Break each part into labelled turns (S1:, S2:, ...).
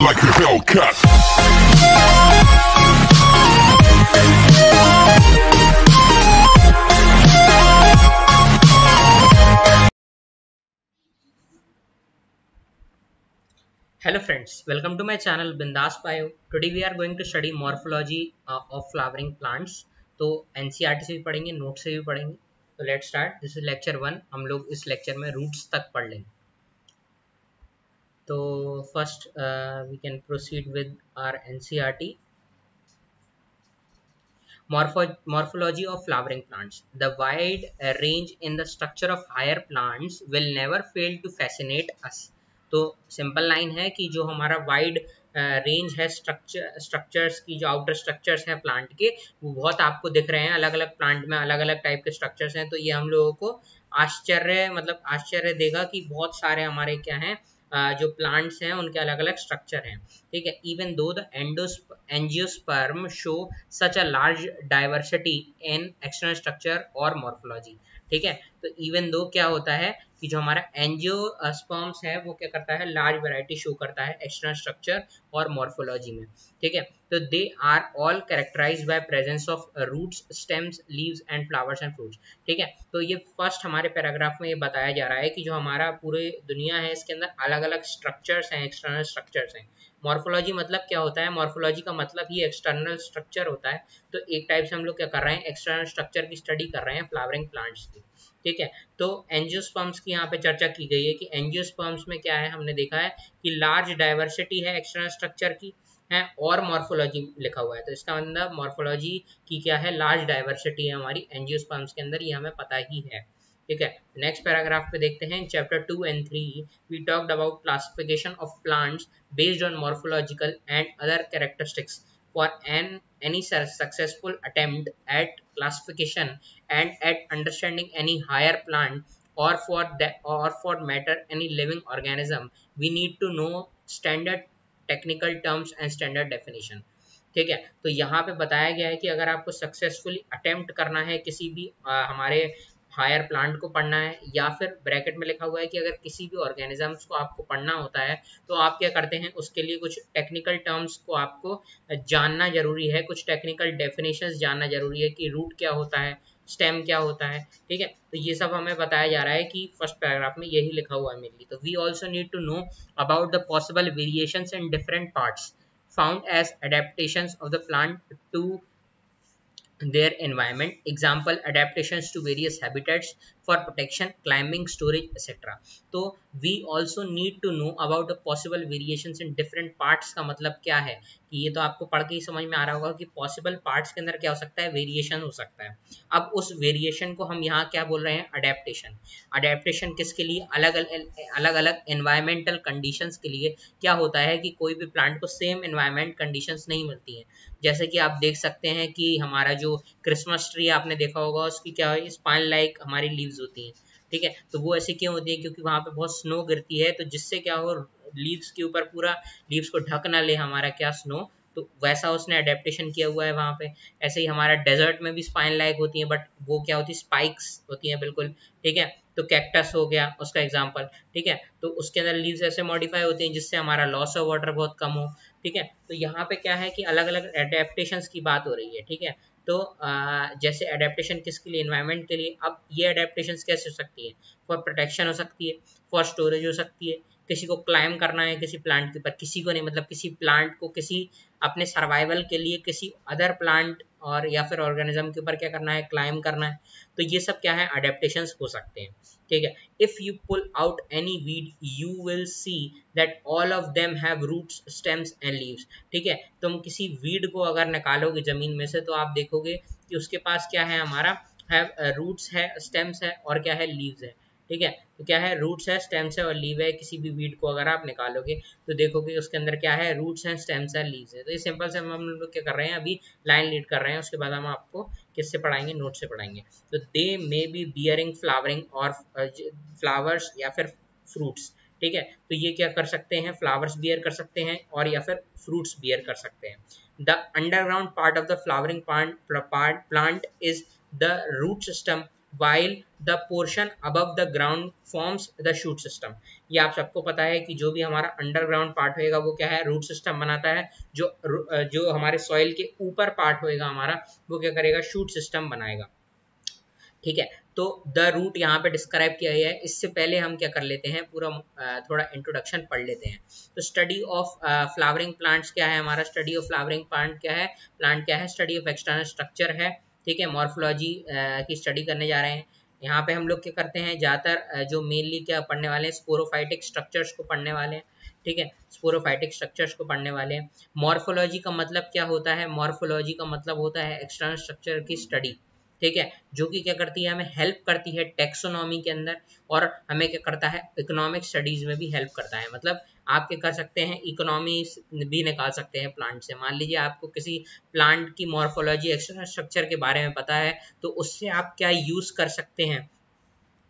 S1: like a Hellcat.
S2: Hello friends, welcome to my channel Bindas Bio. Today we are going to study morphology of flowering plants. तो NCERT से भी पढ़ेंगे, note से भी पढ़ेंगे. तो let's start. This is lecture 1. हम लोग इस lecture में roots तक पढ़ लेंगे. तो first we can proceed with our NCERT. Morphology of flowering plants. The wide range in the structure of higher plants will never fail to fascinate us. तो simple line है कि जो हमारा वाइड रेंज है स्ट्रक्चर्स की, जो outer structures हैं plant के, वो बहुत आपको दिख रहे हैं. अलग अलग प्लांट में अलग अलग टाइप के स्ट्रक्चर्स हैं. तो ये हम लोगों को आश्चर्य देगा कि बहुत सारे हमारे क्या हैं, जो प्लांट्स हैं उनके अलग अलग स्ट्रक्चर हैं. ठीक है. Even though the angiosperm show such a large diversity in external structure और मॉर्फोलॉजी. ठीक है. तो इवन दो क्या होता है कि जो हमारा एंजियोस्पर्म्स है वो क्या करता है, लार्ज वैरायटी शो करता है एक्सटर्नल स्ट्रक्चर और मॉर्फोलॉजी में. ठीक है. तो they are all characterised by presence of roots, stems, leaves and flowers and fruits. ठीक है. तो ये फर्स्ट हमारे पैराग्राफ में ये बताया जा रहा है कि जो हमारा पूरे दुनिया है इसके अंदर अलग अलग स्ट्रक्चर्स हैं, एक्सटर्नल स्ट्रक्चर्स हैं. मॉर्फोलॉजी मतलब क्या होता है? मॉर्फोलॉजी का मतलब ही एक्सटर्नल स्ट्रक्चर होता है. तो एक टाइप से हम लोग क्या कर रहे हैं, एक्सटर्नल स्ट्रक्चर की स्टडी कर रहे हैं फ्लावरिंग प्लांट्स की. ठीक है. तो एंजियोस्पर्म्स की यहाँ पे चर्चा की गई है कि एंजियोस्पर्म्स में क्या है, हमने देखा है कि लार्ज डाइवर्सिटी है एक्सटर्नल स्ट्रक्चर की है और मॉर्फोलॉजी लिखा हुआ है. तो इसका मतलब मॉर्फोलॉजी की क्या है, लार्ज डाइवर्सिटी है हमारी एंजियोस्पर्म्स के अंदर, ये हमें पता ही है. ठीक है. नेक्स्ट पैराग्राफ पे देखते हैं. Chapter 2 and 3 we talked about classification of plants based on morphological and other characteristics. For any successful attempt at classification and at understanding any higher plant or for matter any living organism, we need to know standard technical terms and standard definition. ठीक है. तो यहाँ पे बताया गया है कि अगर आपको सक्सेसफुली अटेम्प्ट करना है किसी भी हमारे हायर प्लांट को पढ़ना है, या फिर ब्रैकेट में लिखा हुआ है कि अगर किसी भी ऑर्गेनिजम्स को आपको पढ़ना होता है तो आप क्या करते हैं, उसके लिए कुछ टेक्निकल टर्म्स को आपको जानना जरूरी है, कुछ टेक्निकल डेफिनेशंस जानना जरूरी है कि रूट क्या होता है, स्टेम क्या होता है. ठीक है. तो ये सब हमें बताया जा रहा है कि फर्स्ट पैराग्राफ में यही लिखा हुआ है मेनली. तो we also need to know about the possible variations in different parts found as adaptations of the plant to their environment. Example, adaptations to various habitats for protection, climbing, storage, etc. तो we also need to know about the possible variations in different parts. का मतलब क्या है कि ये तो आपको पढ़ के ही समझ में आ रहा होगा कि पॉसिबल पार्ट्स के अंदर क्या हो सकता है, वेरिएशन हो सकता है. अब उस वेरिएशन को हम यहाँ क्या बोल रहे हैं, अडेप्टेशन. अडेप्टेशन किसके लिए, अलग अलग एनवायरमेंटल कंडीशंस के लिए. क्या होता है कि कोई भी प्लांट को सेम एनवायरमेंट कंडीशंस नहीं मिलती हैं. जैसे कि आप देख सकते हैं कि हमारा जो क्रिसमस ट्री आपने देखा होगा, उसकी क्या है, स्पाइन लाइक हमारी लीव्स होती हैं. ठीक है. तो वो ऐसे क्यों होती है, क्योंकि वहां पे बहुत स्नो गिरती है, तो जिससे क्या हो, लीव्स के ऊपर पूरा लीव्स को ढक ना ले हमारा क्या, स्नो. तो वैसा उसने अडेप्टेशन किया हुआ है वहां पे. ऐसे ही हमारा डेजर्ट में भी स्पाइन लाइक होती है, बट वो क्या होती है, स्पाइक्स होती है बिल्कुल. ठीक है. तो कैक्टस हो गया उसका एग्जाम्पल. ठीक है. तो उसके अंदर लीव्स ऐसे मॉडिफाई होती हैं जिससे हमारा लॉस ऑफ वाटर बहुत कम हो. ठीक है. तो यहाँ पे क्या है कि अलग अलग एडेप्टेशंस की बात हो रही है. ठीक है. तो जैसे एडेप्टेशन किसके लिए, एनवायरनमेंट के लिए. अब ये एडेप्टेशंस कैसे हो सकती है, फॉर प्रोटेक्शन हो सकती है, फॉर स्टोरेज हो सकती है, किसी को क्लाइम करना है किसी प्लांट के ऊपर, किसी को नहीं, मतलब किसी प्लांट को किसी अपने सर्वाइवल के लिए किसी अदर प्लांट और या फिर ऑर्गेनिज्म के ऊपर क्या करना है, क्लाइम करना है. तो ये सब क्या है, अडेप्टेशंस हो सकते हैं. ठीक है. If you pull out any weed you will see that all of them have roots, stems and leaves. ठीक है. तुम किसी वीड को अगर निकालोगे जमीन में से तो आप देखोगे कि उसके पास क्या है, हमारा हैव रूट्स है, स्टेम्स है और क्या है, लीव्स है. ठीक है. तो क्या है, रूट्स है, स्टेम्स है और लीव है. किसी भी वीड को अगर आप निकालोगे तो देखोगे उसके अंदर क्या है, रूट्स हैं, स्टेम्स है, लीव्स है. तो ये सिंपल से हम लोग क्या कर रहे हैं, अभी लाइन लीड कर रहे हैं. उसके बाद हम आपको किससे पढ़ाएंगे, नोट से पढ़ाएंगे. तो दे मे बी बियरिंग फ्लावरिंग और फ्लावर्स या फिर फ्रूट्स. ठीक है. तो ये क्या कर सकते हैं, फ्लावर्स बियर कर सकते हैं और या फिर फ्रूट्स बियर कर सकते हैं. The underground part of the flowering plant is the root system while the portion above the ground forms the shoot system। ये आप सबको पता है कि जो भी हमारा अंडरग्राउंड पार्ट होएगा वो क्या है, रूट सिस्टम बनाता है। जो हमारे सॉइल के ऊपर पार्ट होएगा हमारा, वो क्या करेगा, शूट सिस्टम बनाएगा। ठीक है, तो द रूट यहाँ पे डिस्क्राइब किया गया है। इससे पहले हम क्या कर लेते हैं, पूरा थोड़ा इंट्रोडक्शन पढ़ लेते हैं। तो स्टडी ऑफ फ्लावरिंग प्लांट्स क्या है हमारा, स्टडी ऑफ फ्लावरिंग प्लांट क्या है, स्टडी ऑफ एक्सटर्नल स्ट्रक्चर है। ठीक है, मॉर्फोलॉजी की स्टडी करने जा रहे हैं। यहाँ पे हम लोग क्या करते हैं, ज़्यादातर जो मेनली क्या पढ़ने वाले हैं, स्पोरोफाइटिक स्ट्रक्चर्स को पढ़ने वाले हैं। ठीक है, स्पोरोफाइटिक स्ट्रक्चर्स को पढ़ने वाले हैं। मॉर्फोलॉजी का मतलब क्या होता है, मॉर्फोलॉजी का मतलब होता है एक्सटर्नल स्ट्रक्चर की स्टडी। ठीक है, जो कि क्या करती है, हमें हेल्प करती है टेक्सोनॉमी के अंदर, और हमें क्या करता है, इकोनॉमिक स्टडीज में भी हेल्प करता है। मतलब आप क्या कर सकते हैं, इकोनॉमी भी निकाल सकते हैं प्लांट से। मान लीजिए आपको किसी प्लांट की मॉर्फोलॉजी एक्सटर्नल स्ट्रक्चर के बारे में पता है, तो उससे आप क्या यूज कर सकते हैं,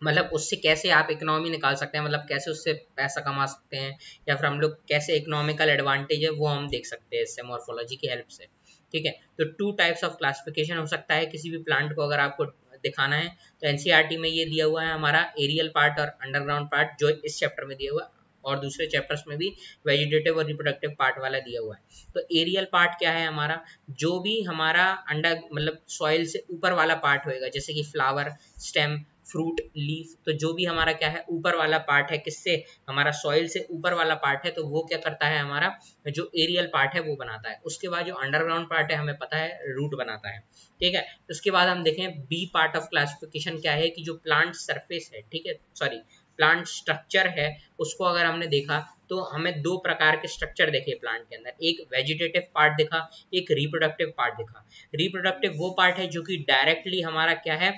S2: मतलब उससे कैसे आप इकोनॉमी निकाल सकते हैं, मतलब कैसे उससे पैसा कमा सकते हैं, या फिर हम लोग कैसे इकोनॉमिकल एडवांटेज है वो हम देख सकते हैं इससे, मॉर्फोलॉजी की हेल्प से। ठीक है, तो 2 टाइप्स ऑफ क्लासिफिकेशन हो सकता है किसी भी प्लांट को अगर आपको दिखाना है। तो एनसीईआरटी में ये दिया हुआ है हमारा एरियल पार्ट और अंडरग्राउंड पार्ट, जो इस चैप्टर में दिया हुआ है, और दूसरे चैप्टर्स में भी वेजिटेटिव और रिप्रोडक्टिव पार्ट वाला दिया हुआ है। तो एरियल पार्ट क्या है हमारा, जो भी हमारा अंडर मतलब सॉइल से ऊपर वाला पार्ट होएगा, जैसे कि फ्लावर, स्टेम, फ्रूट, लीफ, तो जो भी हमारा क्या है ऊपर वाला पार्ट है, किससे, हमारा सॉइल से ऊपर वाला पार्ट है, तो वो क्या करता है, हमारा जो एरियल पार्ट है वो बनाता है। उसके बाद जो अंडरग्राउंड पार्ट है हमें पता है रूट बनाता है। ठीक है, उसके बाद हम देखें बी पार्ट ऑफ क्लासिफिकेशन क्या है, कि जो प्लांट सरफेस है, ठीक है, सॉरी प्लांट स्ट्रक्चर है, उसको अगर हमने देखा तो हमें 2 प्रकार के स्ट्रक्चर देखे प्लांट के अंदर, एक वेजिटेटिव पार्ट दिखा, एक रिप्रोडक्टिव पार्ट दिखा। रिप्रोडक्टिव वो पार्ट है जो कि डायरेक्टली हमारा क्या है,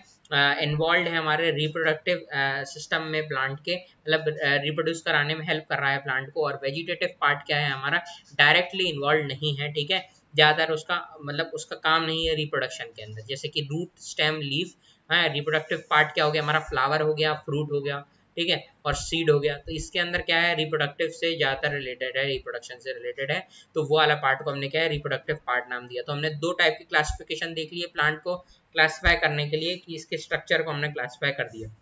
S2: इन्वॉल्व है हमारे रिप्रोडक्टिव सिस्टम में, प्लांट के मतलब रिप्रोड्यूस कराने में हेल्प कर रहा है प्लांट को। और वेजिटेटिव पार्ट क्या है हमारा, डायरेक्टली इन्वॉल्व नहीं है। ठीक है, ज़्यादातर उसका मतलब उसका काम नहीं है रिप्रोडक्शन के अंदर, जैसे कि रूट, स्टेम, लीफ। हाँ, रिप्रोडक्टिव पार्ट क्या हो गया हमारा, फ्लावर हो गया, फ्रूट हो गया, ठीक है, और सीड हो गया। तो इसके अंदर क्या है, रिप्रोडक्टिव से ज़्यादातर रिलेटेड है, रिप्रोडक्शन से रिलेटेड है। तो वो वाला पार्ट को हमने क्या है, रिप्रोडक्टिव पार्ट नाम दिया। तो हमने 2 टाइप की क्लासिफिकेशन देख ली है प्लांट को क्लासिफाई करने के लिए, कि इसके स्ट्रक्चर को हमने क्लासिफाई कर दिया।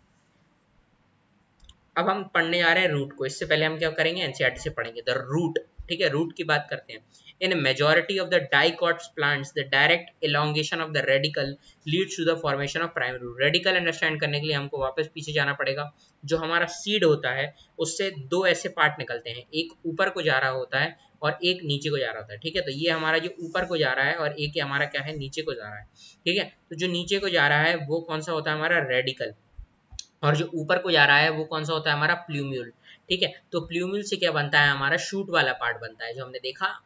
S2: अब हम पढ़ने जा रहे हैं रूट को। इससे पहले हम क्या करेंगे, एनसीईआरटी से पढ़ेंगे द रूट। ठीक है, रूट की बात करते हैं। In majority of the dicots plants the direct elongation of the radicle leads to the formation of primary root. Radicle understand करने के लिए हमको वापस पीछे जाना पड़ेगा। जो हमारा सीड होता है उससे 2 ऐसे पार्ट निकलते हैं, एक ऊपर को जा रहा होता है और एक नीचे को जा रहा होता है। ठीक है, तो ये हमारा जो ऊपर को जा रहा है और एक हमारा क्या है, नीचे को जा रहा है। ठीक है, तो जो नीचे को जा रहा है वो कौन सा होता है, हमारा रेडिकल, और जो ऊपर को जा रहा है वो कौन सा होता है, हमारा प्लूम्यूल। ठीक है, तो प्लूम्यूल से क्या बनता है, हमारा शूट वाला पार्ट बनता है। जो हमने देखा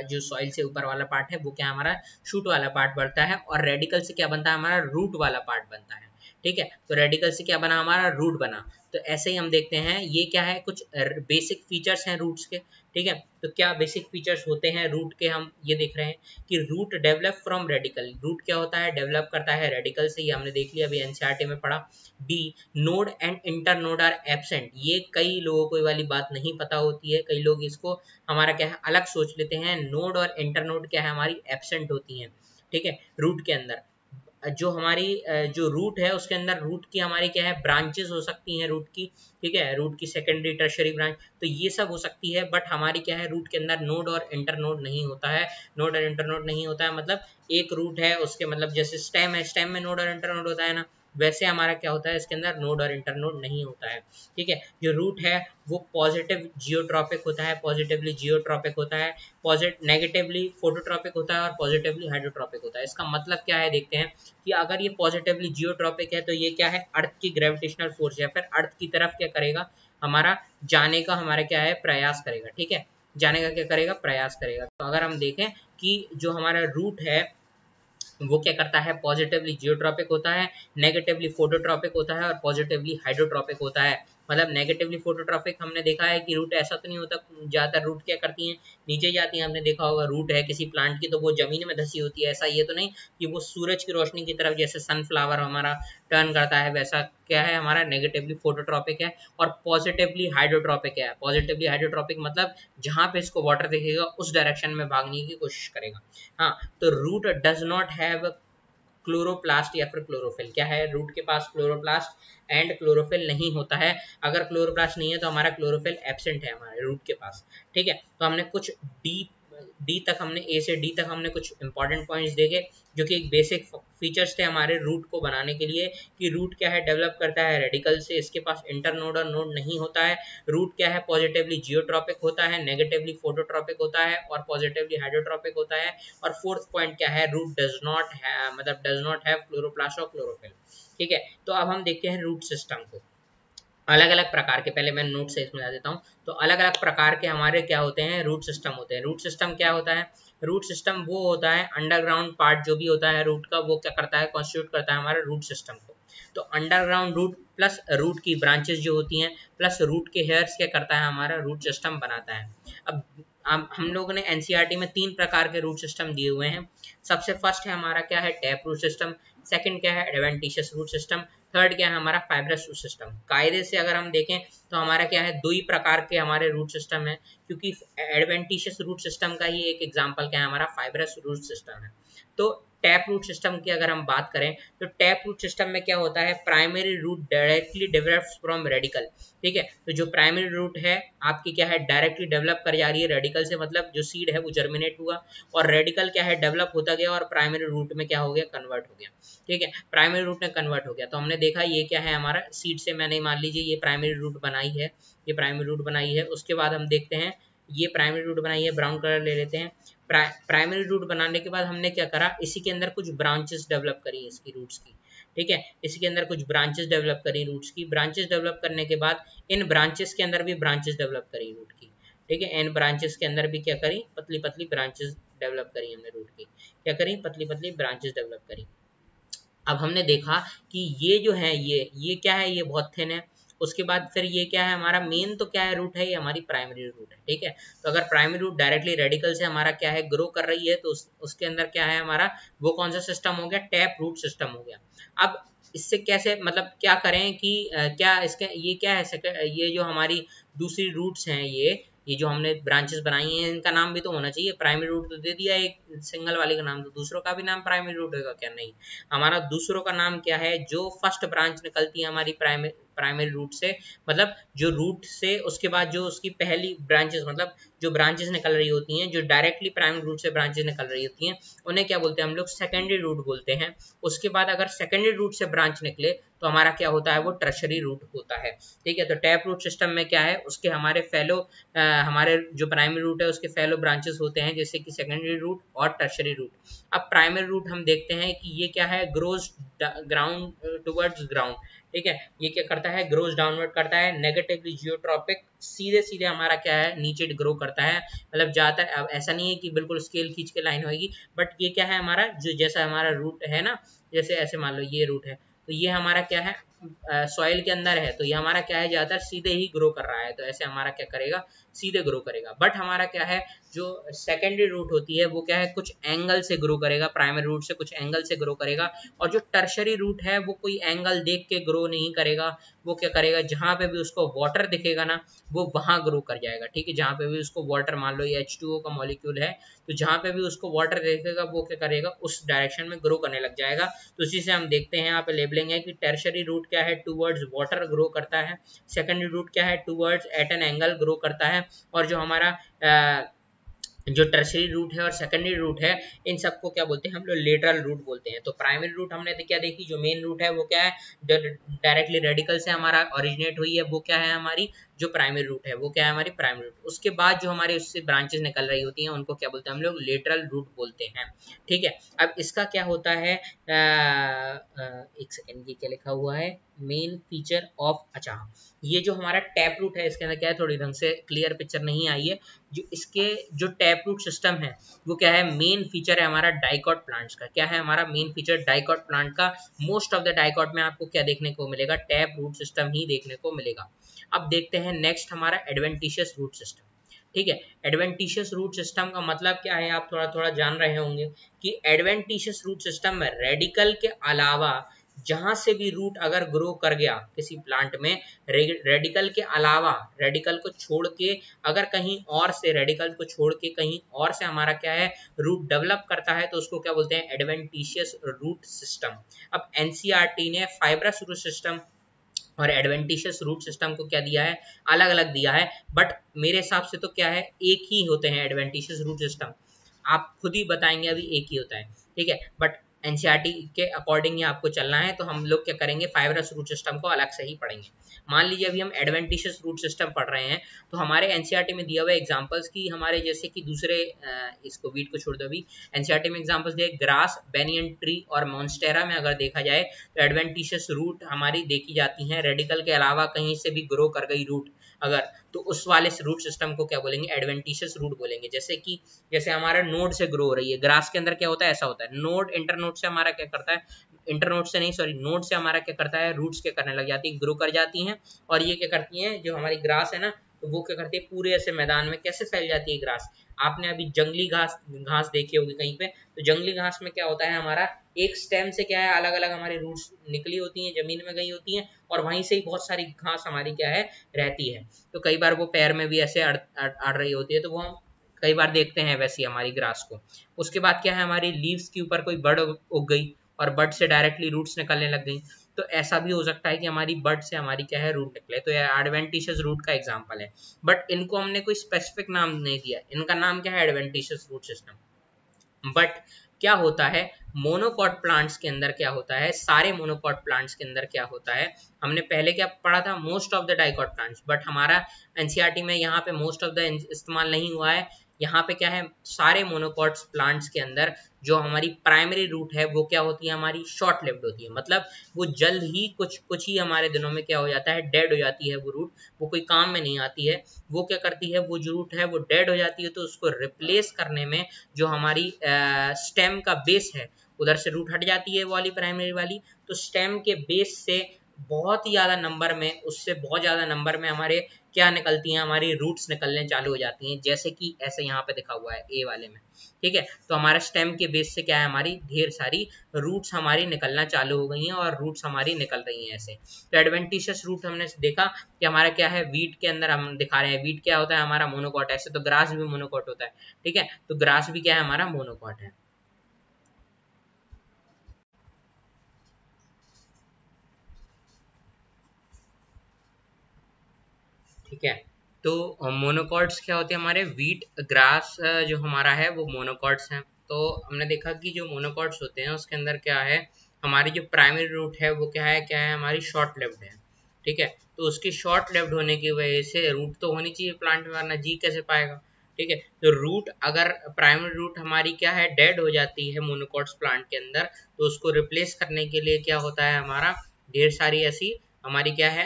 S2: जो सॉइल से ऊपर वाला पार्ट है वो क्या हमारा शूट वाला पार्ट बनता है, और रेडिकल से क्या बनता है, हमारा रूट वाला पार्ट बनता है। ठीक है, तो रेडिकल से क्या बना, हमारा रूट बना। तो ऐसे ही हम देखते हैं, ये क्या है, कुछ बेसिक फीचर्स हैं रूट्स के। ठीक है, तो क्या बेसिक फीचर्स होते हैं रूट के, हम ये देख रहे हैं कि root develop from radicle. Root क्या होता है, डेवलप करता है रेडिकल से, ये हमने देख लिया, अभी एनसीईआरटी में पढ़ा। B, node and internode are absent. ये कई लोगों को ये वाली बात नहीं पता होती है, कई लोग इसको हमारा क्या है अलग सोच लेते हैं। नोड और इंटर नोड क्या है, हमारी एब्सेंट होती हैं। ठीक है, रूट के अंदर जो हमारी जो रूट है उसके अंदर रूट की हमारी क्या है, ब्रांचेस हो सकती हैं रूट की। ठीक है, रूट की सेकेंडरी, टर्शरी ब्रांच, तो ये सब हो सकती है। बट हमारी क्या है, रूट के अंदर नोड और इंटर नोड नहीं होता है। नोड और इंटर नोड नहीं होता है, मतलब एक रूट है उसके, मतलब जैसे स्टेम है, स्टेम में नोड और इंटर नोड होता है ना, वैसे हमारा क्या होता है, इसके अंदर नोड और इंटर नोड नहीं होता है। ठीक है, जो रूट है वो पॉजिटिव जियोट्रॉपिक होता है, पॉजिटिवली जियोट्रॉपिक होता है, नेगेटिवली फोटोट्रॉपिक होता है, और पॉजिटिवली हाइड्रोट्रॉपिक होता है। इसका मतलब क्या है, देखते हैं कि अगर ये पॉजिटिवली जियोट्रॉपिक है तो ये क्या है, अर्थ की ग्रेविटेशनल फोर्स, या फिर अर्थ की तरफ क्या करेगा, हमारा जाने का हमारा क्या है, प्रयास करेगा। ठीक है, जाने का क्या करेगा, प्रयास करेगा। तो अगर हम देखें कि जो हमारा रूट है वो क्या करता है, पॉजिटिवली जियोट्रॉपिक होता है, नेगेटिवली फोटोट्रॉपिक होता है, और पॉजिटिवली हाइड्रोट्रॉपिक होता है। मतलब नेगेटिवली फोटोट्रॉपिक हमने देखा है कि रूट ऐसा तो नहीं होता, ज़्यादातर रूट क्या करती हैं, नीचे जाती हैं। हमने देखा होगा रूट है किसी प्लांट की तो वो जमीन में धसी होती है। ऐसा ये तो नहीं कि वो सूरज की रोशनी की तरफ, जैसे सनफ्लावर हमारा टर्न करता है, वैसा क्या है, हमारा नेगेटिवली फोटोट्रॉपिक है और पॉजिटिवली हाइड्रोट्रॉपिक है। पॉजिटिवली हाइड्रोट्रॉपिक मतलब जहाँ पे इसको वाटर दिखेगा उस डायरेक्शन में भागने की कोशिश करेगा। हाँ, तो root does not have chloroplast या फिर क्लोरोफिल। क्या है, रूट के पास क्लोरोप्लास्ट एंड क्लोरोफिल नहीं होता है। अगर क्लोरोप्लास्ट नहीं है तो हमारा क्लोरोफिल एब्सेंट है हमारे रूट के पास, ठीक है। तो हमने कुछ डी तक, हमने ए से डी तक हमने कुछ इंपॉर्टेंट पॉइंट्स देखे जो कि एक बेसिक फीचर्स थे हमारे रूट को बनाने के लिए, कि रूट क्या है, डेवलप करता है रेडिकल से, इसके पास इंटरनोड और नोड नहीं होता है। रूट क्या है, पॉजिटिवली जियोट्रॉपिक होता है, नेगेटिवली फोटोट्रॉपिक होता है और पॉजिटिवली हाइड्रोट्रॉपिक होता है। और फोर्थ पॉइंट क्या है, root does not have chloroplast और क्लोरोफिल, ठीक है। तो अब हम देखते हैं रूट सिस्टम को, अलग अलग प्रकार के, पहले मैं नोट से इसमें देता हूँ। तो अलग अलग प्रकार के हमारे क्या होते हैं, रूट सिस्टम होते हैं। रूट सिस्टम क्या होता है, रूट सिस्टम वो होता है, अंडरग्राउंड पार्ट जो भी होता है रूट का, वो क्या करता है, कॉन्स्टिट्यूट करता है हमारे रूट सिस्टम को। तो अंडरग्राउंड रूट प्लस रूट की ब्रांचेस जो होती हैं प्लस रूट के हेयर्स क्या करता है, हमारा रूट सिस्टम बनाता है। अब हम लोगों ने एनसीईआरटी में 3 प्रकार के रूट सिस्टम दिए हुए हैं। सबसे फर्स्ट है हमारा क्या है, टैप रूट सिस्टम। सेकंड क्या है, एडवेंटिशियस रूट सिस्टम। थर्ड क्या है हमारा, फाइब्रस रूट सिस्टम। कायदे से अगर हम देखें तो हमारा क्या है, 2 ही प्रकार के हमारे रूट सिस्टम है, क्योंकि एडवेंटिशियस रूट सिस्टम का ही एक एग्जांपल क्या है, हमारा फाइब्रस रूट सिस्टम है। तो टैप रूट सिस्टम की अगर हम बात करें तो टैप रूट सिस्टम में क्या होता है, primary root directly develops from radicle, ठीक है। तो जो प्राइमरी रूट है आपकी क्या है, डायरेक्टली डेवलप कर जा रही है रेडिकल से, मतलब जो सीड है वो जर्मिनेट हुआ और रेडिकल क्या है, डेवलप होता गया और प्राइमरी रूट में क्या हो गया, कन्वर्ट हो गया, ठीक है। प्राइमरी रूट में कन्वर्ट हो गया। तो हमने देखा ये क्या है, हमारा सीड से मैंने मान लीजिए ये प्राइमरी रूट बनाई है, ये प्राइमरी रूट बनाई है। उसके बाद हम देखते हैं ये प्राइमरी रूट बनाई है, ब्राउन कलर ले लेते हैं। प्राइमरी रूट बनाने के बाद हमने क्या करा, इसी के अंदर कुछ ब्रांचेस डेवलप करी इसकी रूट्स की, ठीक है। इसी के अंदर कुछ ब्रांचेस डेवलप करी रूट्स की। ब्रांचेस डेवलप करने के बाद इन ब्रांचेस के अंदर भी ब्रांचेस डेवलप करी रूट की, ठीक है। इन ब्रांचेस के अंदर भी क्या करी, पतली पतली ब्रांचेस डेवलप करी हमने रूट की, क्या करी, पतली पतली ब्रांचेस डेवलप करी। अब हमने देखा कि ये जो है ये क्या है, ये बहुत थिन है। उसके बाद फिर ये क्या है, हमारा मेन तो क्या है रूट है, ये हमारी प्राइमरी रूट है, ठीक है। तो अगर प्राइमरी रूट डायरेक्टली रेडिकल से हमारा क्या है, ग्रो कर रही है, तो उसके अंदर क्या है हमारा, वो कौन सा सिस्टम हो गया, टैप रूट सिस्टम हो गया। अब इससे कैसे, मतलब क्या करें कि क्या इसके, ये क्या है, ये जो हमारी दूसरी रूट्स हैं, ये जो हमने ब्रांचेस बनाई हैं, इनका नाम भी तो होना चाहिए। प्राइमरी रूट तो दे दिया एक सिंगल वाले का नाम, तो दूसरों का भी नाम प्राइमरी रूट होगा क्या, नहीं। हमारा दूसरों का नाम क्या है, जो फर्स्ट ब्रांच निकलती है हमारी प्राइमरी रूट से, मतलब जो रूट से उसके बाद जो उसकी पहली ब्रांचेस, मतलब जो ब्रांचेस निकल रही होती हैं, जो डायरेक्टली प्राइमरी रूट से ब्रांचेस निकल रही होती हैं, उन्हें क्या बोलते हैं हम लोग, सेकेंडरी रूट बोलते हैं। उसके बाद अगर सेकेंडरी रूट से ब्रांच निकले तो हमारा क्या होता है, वो टर्शरी रूट होता है, ठीक है। तो टैप रूट सिस्टम में क्या है, उसके हमारे फेलो हमारे जो प्राइमरी रूट है उसके फेलो ब्रांचेस होते हैं, जैसे कि सेकेंडरी रूट और टर्शरी रूट। अब प्राइमरी रूट हम देखते हैं कि ये क्या है, ग्रोज ग्राउंड टुवर्ड्स ग्राउंड, ठीक है। ये क्या करता है, ग्रोज डाउनवर्ड करता है, नेगेटिवली जियोट्रॉपिक, सीधे सीधे हमारा क्या है, नीचे ग्रो करता है, मतलब जाता है। अब ऐसा नहीं है कि बिल्कुल स्केल खींच के लाइन होगी, बट ये क्या है हमारा, जो जैसा हमारा रूट है ना, जैसे ऐसे मान लो ये रूट है, तो ये हमारा क्या है, सॉइल के अंदर है, तो ये हमारा क्या है, ज्यादातर सीधे ही ग्रो कर रहा है, तो ऐसे हमारा क्या करेगा, सीधे ग्रो करेगा। बट हमारा क्या है, जो सेकेंडरी रूट होती है वो क्या है, कुछ एंगल से ग्रो करेगा, प्राइमरी रूट से कुछ एंगल से ग्रो करेगा। और जो टर्शरी रूट है वो कोई एंगल देख के ग्रो नहीं करेगा, वो क्या करेगा, जहां पे भी उसको वाटर दिखेगा ना, वो वहां ग्रो कर जाएगा, ठीक है। जहां पे भी उसको वाटर, मान लो ये H2O का मॉलिक्यूल है, तो जहां पे भी उसको वाटर दिखेगा वो क्या करेगा, उस डायरेक्शन में ग्रो करने लग जाएगा। तो इसी से हम देखते हैं, यहाँ पे लेबलिंग है कि टर्शरी रूट क्या है, टूवर्ड्स वाटर ग्रो करता है। सेकेंडरी रूट क्या है, towards at an angle grow करता है। और जो हमारा जो टर्शरी रूट है और सेकेंडरी रूट है, इन सबको क्या बोलते हैं हम लोग, लेटरल रूट बोलते हैं। तो प्राइमरी रूट हमने क्या देखी, जो मेन रूट है वो क्या है, डायरेक्टली रेडिकल से हमारा ओरिजिनेट हुई है, वो क्या है हमारी, जो प्राइमरी रूट है वो क्या है, हमारी प्राइमरी रूट। उसके बाद जो हमारे उससे ब्रांचेस निकल रही होती हैं उनको क्या बोलते हैं हम लोग, लेटरल रूट बोलते हैं, ठीक है। अब इसका क्या होता है, एक सेकेंड, ये क्या लिखा हुआ है, मेन फीचर ऑफ, अच्छा ये जो हमारा टैप रूट है इसके अंदर क्या है, थोड़ी ढंग से क्लियर पिक्चर नहीं आई है। जो इसके जो टैप रूट सिस्टम है वो क्या है, मेन फीचर है हमारा डाइकॉट प्लांट्स का। क्या है हमारा मेन फीचर डाइकॉट प्लांट का, मोस्ट ऑफ द डाइकॉट में आपको क्या देखने को मिलेगा, टैप रूट सिस्टम ही देखने को मिलेगा। अब देखते हैं नेक्स्ट हमारा एडवेंटिशियस रूट सिस्टम, ठीक है। एडवेंटिशियस रूट सिस्टम का मतलब क्या है, आप थोड़ा थोड़ा जान रहे होंगे कि एडवेंटिशियस रूट सिस्टम में रेडिकल के अलावा जहां से भी रूट अगर ग्रो कर गया किसी प्लांट में, रेडिकल के अलावा, रेडिकल को छोड़ के, अगर कहीं और से, रेडिकल को छोड़ के कहीं और से हमारा क्या है, रूट डेवलप करता है, तो उसको क्या बोलते हैं, एडवेंटिशियस रूट सिस्टम। अब एनसीईआरटी ने फाइब्रस रूट सिस्टम और एडवेंटिशियस रूट सिस्टम को क्या दिया है, अलग अलग दिया है, बट मेरे हिसाब से तो क्या है, एक ही होते हैं एडवेंटिशियस रूट सिस्टम। आप खुद ही बताएंगे अभी एक ही होता है, ठीक है, बट एनसीईआरटी के अकॉर्डिंग ही आपको चलना है, तो हम लोग क्या करेंगे, फाइब्रस रूट सिस्टम को अलग से ही पढ़ेंगे। मान लीजिए अभी हम एडवेंटिशियस रूट सिस्टम पढ़ रहे हैं, तो हमारे एनसीईआरटी में दिया हुआ एग्जांपल्स की हमारे जैसे कि दूसरे इसको वीट को छोड़ दो, अभी एनसीईआरटी में एग्जांपल्स दिए ग्रास, बेनियन ट्री और मॉन्स्टेरा में अगर देखा जाए तो एडवेंटिशियस रूट हमारी देखी जाती हैं, रेडिकल के अलावा कहीं से भी ग्रो कर गई रूट अगर, तो उस वाले रूट सिस्टम को क्या बोलेंगे, एडवेंटिशियस रूट बोलेंगे। जैसे कि जैसे हमारा नोड से ग्रो हो रही है, ग्रास के अंदर क्या होता है, ऐसा होता है, नोड इंटरनोड से हमारा क्या करता है, इंटरनोड से नहीं सॉरी, नोड से हमारा क्या करता है, रूट्स क्या करने लग जाती है, ग्रो कर जाती हैं, और ये क्या करती हैं, जो हमारी ग्रास है ना, तो वो क्या करती है, पूरे ऐसे मैदान में कैसे फैल जाती है ग्रास। आपने अभी जंगली घास घास देखी होगी कहीं पे, तो जंगली घास में क्या होता है, हमारा एक स्टेम से क्या है, अलग अलग हमारी रूट्स निकली होती हैं, जमीन में गई होती हैं, और वहीं से ही बहुत सारी घास हमारी क्या है, रहती है। तो कई बार वो पैर में भी ऐसे अड़ रही होती है, तो वो हम कई बार देखते हैं वैसी हमारी ग्रास को। उसके बाद क्या है, हमारी लीव्स के ऊपर कोई बर्ड उग गई और बर्ड से डायरेक्टली रूट्स निकलने लग गई, तो ऐसा भी हो सकता है कि हमारी बर्ड से हमारी क्या है, रूट निकले, तो यह एडवेंटिशियस रूट का एग्जांपल है। बट इनको हमने कोई स्पेसिफिक नाम नहीं दिया, इनका नाम क्या है, एडवेंटिशियस रूट सिस्टम। बट क्या होता है, मोनोकॉट प्लांट्स के अंदर क्या होता है, सारे मोनोकॉट प्लांट्स के अंदर क्या होता है, हमने पहले क्या पढ़ा था, most of the dicot plants, but हमारा एनसीईआरटी में यहाँ पे मोस्ट ऑफ द इस्तेमाल नहीं हुआ है। यहाँ पे क्या है, सारे मोनोकॉट्स प्लांट्स के अंदर जो हमारी प्राइमरी रूट है वो क्या होती है, हमारी शॉर्ट लिव्ड होती है, मतलब वो जल्द ही कुछ कुछ ही हमारे दिनों में क्या हो जाता है, डेड हो जाती है वो रूट, वो कोई काम में नहीं आती है। वो क्या करती है, वो जो रूट है वो डेड हो जाती है, तो उसको रिप्लेस करने में जो हमारी स्टेम का बेस है, उधर से रूट हट जाती है वाली प्राइमरी वाली, तो स्टेम के बेस से बहुत ही ज्यादा नंबर में, उससे बहुत ज्यादा नंबर में हमारे क्या निकलती हैं, हमारी रूट्स निकलने चालू हो जाती हैं, जैसे कि ऐसे यहाँ पे दिखा हुआ है ए वाले में, ठीक है। तो हमारा स्टेम के बेस से क्या है, हमारी ढेर सारी रूट्स हमारी निकलना चालू हो गई हैं और रूट्स हमारी निकल रही हैं ऐसे। तो एडवेंटिशियस रूट हमने देखा कि हमारा क्या है, वीट के अंदर हम दिखा रहे हैं, वीट क्या होता है, हमारा मोनोकॉट, ऐसे तो ग्रास भी मोनोकॉट होता है, ठीक है, तो ग्रास भी क्या है, हमारा मोनोकॉट है। ठीक है, तो मोनोकॉट्स क्या होते हैं, हमारे वीट ग्रास जो हमारा है वो मोनोकॉट्स हैं। तो हमने देखा कि जो मोनोकॉट्स होते हैं उसके अंदर क्या है, हमारी जो प्राइमरी रूट है वो क्या है, हमारी शॉर्ट लिव्ड है, ठीक है। तो उसकी शॉर्ट लिव्ड होने की वजह से रूट तो होनी चाहिए प्लांट में, वरना जी कैसे पाएगा, ठीक है। तो रूट अगर प्राइमरी रूट हमारी क्या है, डेड हो जाती है मोनोकॉट्स प्लांट के अंदर, तो उसको रिप्लेस करने के लिए क्या होता है, हमारा ढेर सारी ऐसी हमारी क्या है,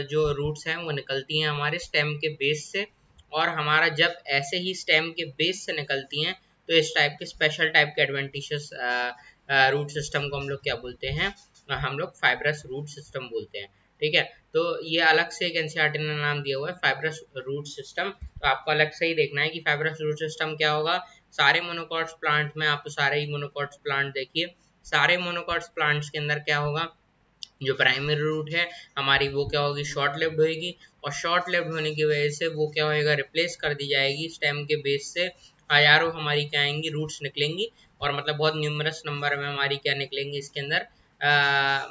S2: जो रूट्स हैं वो निकलती हैं हमारे स्टेम के बेस से, और हमारा जब ऐसे ही स्टेम के बेस से निकलती हैं, तो इस टाइप के स्पेशल टाइप के एडवेंटिशियस रूट सिस्टम को हम लोग क्या बोलते हैं, हम लोग फाइब्रस रूट सिस्टम बोलते हैं, ठीक है। तो ये अलग से एक एनसीईआरटी ने नाम दिया हुआ है फाइब्रस रूट सिस्टम, तो आपको अलग से ही देखना है कि फाइब्रस रूट सिस्टम क्या होगा। सारे मोनोकॉट्स प्लांट में आप तो सारे ही मोनोकॉट्स प्लांट देखिए, सारे मोनोकॉट्स प्लांट्स के अंदर क्या होगा, जो प्राइमरी रूट है हमारी वो क्या होगी, शॉर्ट लिव्ड होगी, और शॉर्ट लिव्ड होने की वजह से वो क्या होएगा, रिप्लेस कर दी जाएगी स्टेम के बेस से, हजारों हमारी क्या आएंगी, रूट्स निकलेंगी, और मतलब बहुत न्यूमरस नंबर में हमारी क्या निकलेंगी इसके अंदर,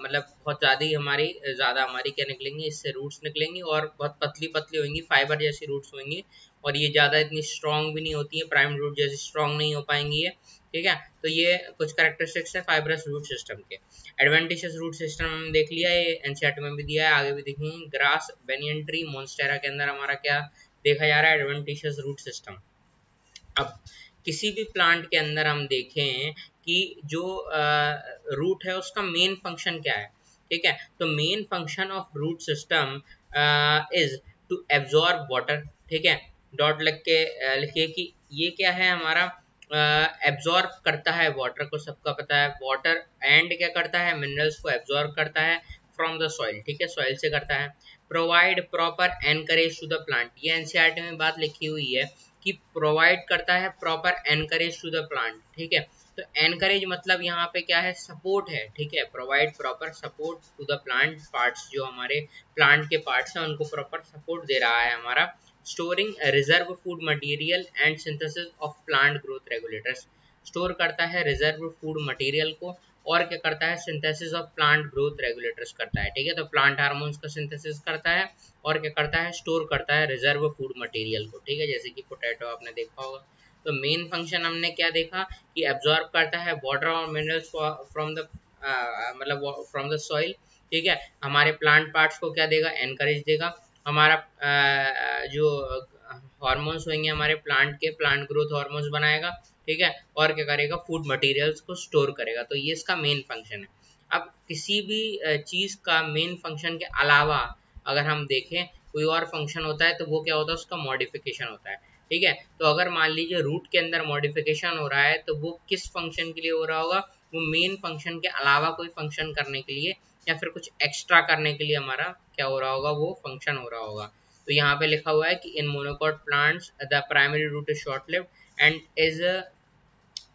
S2: मतलब बहुत ज़्यादा ही हमारी क्या निकलेंगी, इससे रूट्स निकलेंगी, और बहुत पतली पतली होंगी, फाइबर जैसी रूट्स होंगी, और ये ज़्यादा इतनी स्ट्रॉन्ग भी नहीं होती है, प्राइम रूट जैसी स्ट्रॉन्ग नहीं हो पाएंगी ये, ठीक है। तो ये कुछ कैरेक्टरिस्टिक्स है फाइब्रस रूट सिस्टम के। एडवेंटिशियस रूट सिस्टम हमने देख लिया, ये एनसीईआरटी में भी दिया है, आगे भी देखेंगे। ग्रास, बेनियन ट्री, मोन्स्टेरा के अंदर हमारा क्या देखा जा रहा है, एडवेंटिशियस रूट सिस्टम। अब किसी भी प्लांट के अंदर हम देखें कि जो रूट है उसका मेन फंक्शन क्या है, ठीक है। तो main function of root system is to absorb water, ठीक है। डॉट लग के लिखिए कि ये क्या है हमारा, एब्जॉर्ब करता है वाटर को, सबका पता है वाटर, एंड क्या करता है, मिनरल्स को एब्जॉर्ब करता है फ्रॉम द सॉइल, ठीक है, सॉइल से करता है। Provide proper anchorage to the plant, ये एनसीईआरटी में बात लिखी हुई है कि प्रोवाइड करता है proper anchorage to the plant, ठीक है। तो एनकरेज मतलब यहाँ पे क्या है, सपोर्ट है, ठीक है, provide proper support to the plant parts, जो हमारे प्लांट के पार्ट्स हैं उनको प्रॉपर सपोर्ट दे रहा है हमारा। Storing reserve food material and synthesis of plant growth regulators, store करता है रिजर्व फूड मटेरियल को, और क्या करता है, synthesis of plant growth regulators करता है, ठीक है। तो प्लांट हार्मोन्स का सिंथेसिस करता है और क्या करता है, स्टोर करता है रिजर्व फूड मटेरियल को, ठीक है, जैसे कि पोटैटो आपने देखा होगा। तो मेन फंक्शन हमने क्या देखा कि एब्जॉर्ब करता है वाटर और मिनरल्स फ्रॉम द मतलब फ्रॉम द सॉइल, ठीक है। हमारे प्लांट पार्ट्स को क्या देगा, एनकरेज देगा। हमारा जो हार्मोन्स होंगे हमारे प्लांट के, प्लांट ग्रोथ हार्मोन्स बनाएगा, ठीक है, और क्या करेगा, फूड मटेरियल्स को स्टोर करेगा। तो ये इसका मेन फंक्शन है। अब किसी भी चीज का मेन फंक्शन के अलावा अगर हम देखें कोई और फंक्शन होता है तो वो क्या होता है, उसका मॉडिफिकेशन होता है, ठीक है। तो अगर मान लीजिए रूट के अंदर मॉडिफिकेशन हो रहा है तो वो किस फंक्शन के लिए हो रहा होगा, वो मेन फंक्शन के अलावा कोई फंक्शन करने के लिए या फिर कुछ एक्स्ट्रा करने के लिए हमारा क्या हो रहा होगा, वो फंक्शन हो रहा होगा। तो यहाँ पे लिखा हुआ है कि इन monocot plants the primary root is short lived and is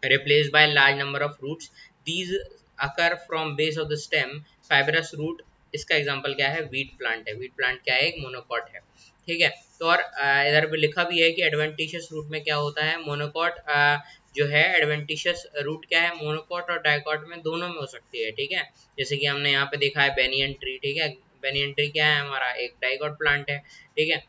S2: replaced by large number of roots. These occur from base of the stem. Fibrous root, इसका एग्जांपल क्या है, वीट प्लांट है। वीट प्लांट क्या है, एक मोनोकॉट है, ठीक है। तो और इधर पे लिखा भी है कि एडवेंटिशियस रूट में क्या होता है, मोनोकॉट जो है, एडवेंटिशियस रूट क्या है, मोनोकॉट और डाइकॉट में दोनों में हो सकती है, ठीक है। जैसे कि हमने यहाँ पे देखा है बेनियन ट्री, ठीक है, बेनियन ट्री क्या है हमारा, एक डाइकॉट प्लांट है, ठीक है।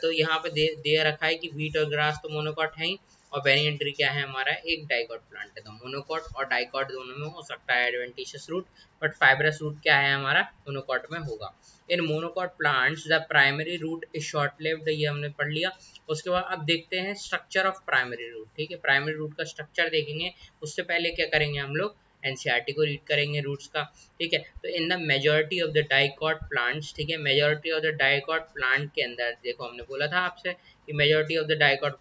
S2: तो यहाँ पे दे रखा है कि वीट और ग्रास तो मोनोकॉट है ही, और बेनियन ट्री क्या है हमारा, एक डाइकॉट प्लांट है। तो मोनोकॉट और डाइकॉट दोनों में हो सकता है adventitious root, but fibrous root क्या है हमारा, मोनोकॉट में होगा। In monocot plants the primary root is short lived, ये हमने पढ़ लिया। उसके बाद अब देखते हैं स्ट्रक्चर ऑफ प्राइमरी रूट, ठीक है, प्राइमरी रूट का स्ट्रक्चर देखेंगे। उससे पहले क्या करेंगे हम लोग, एनसीईआरटी को रीड करेंगे रूट्स का, ठीक है। तो in the majority of the dicot plants, ठीक है, majority of the dicot plant के अंदर देखो, हमने बोला था आपसे कि majority of the dicot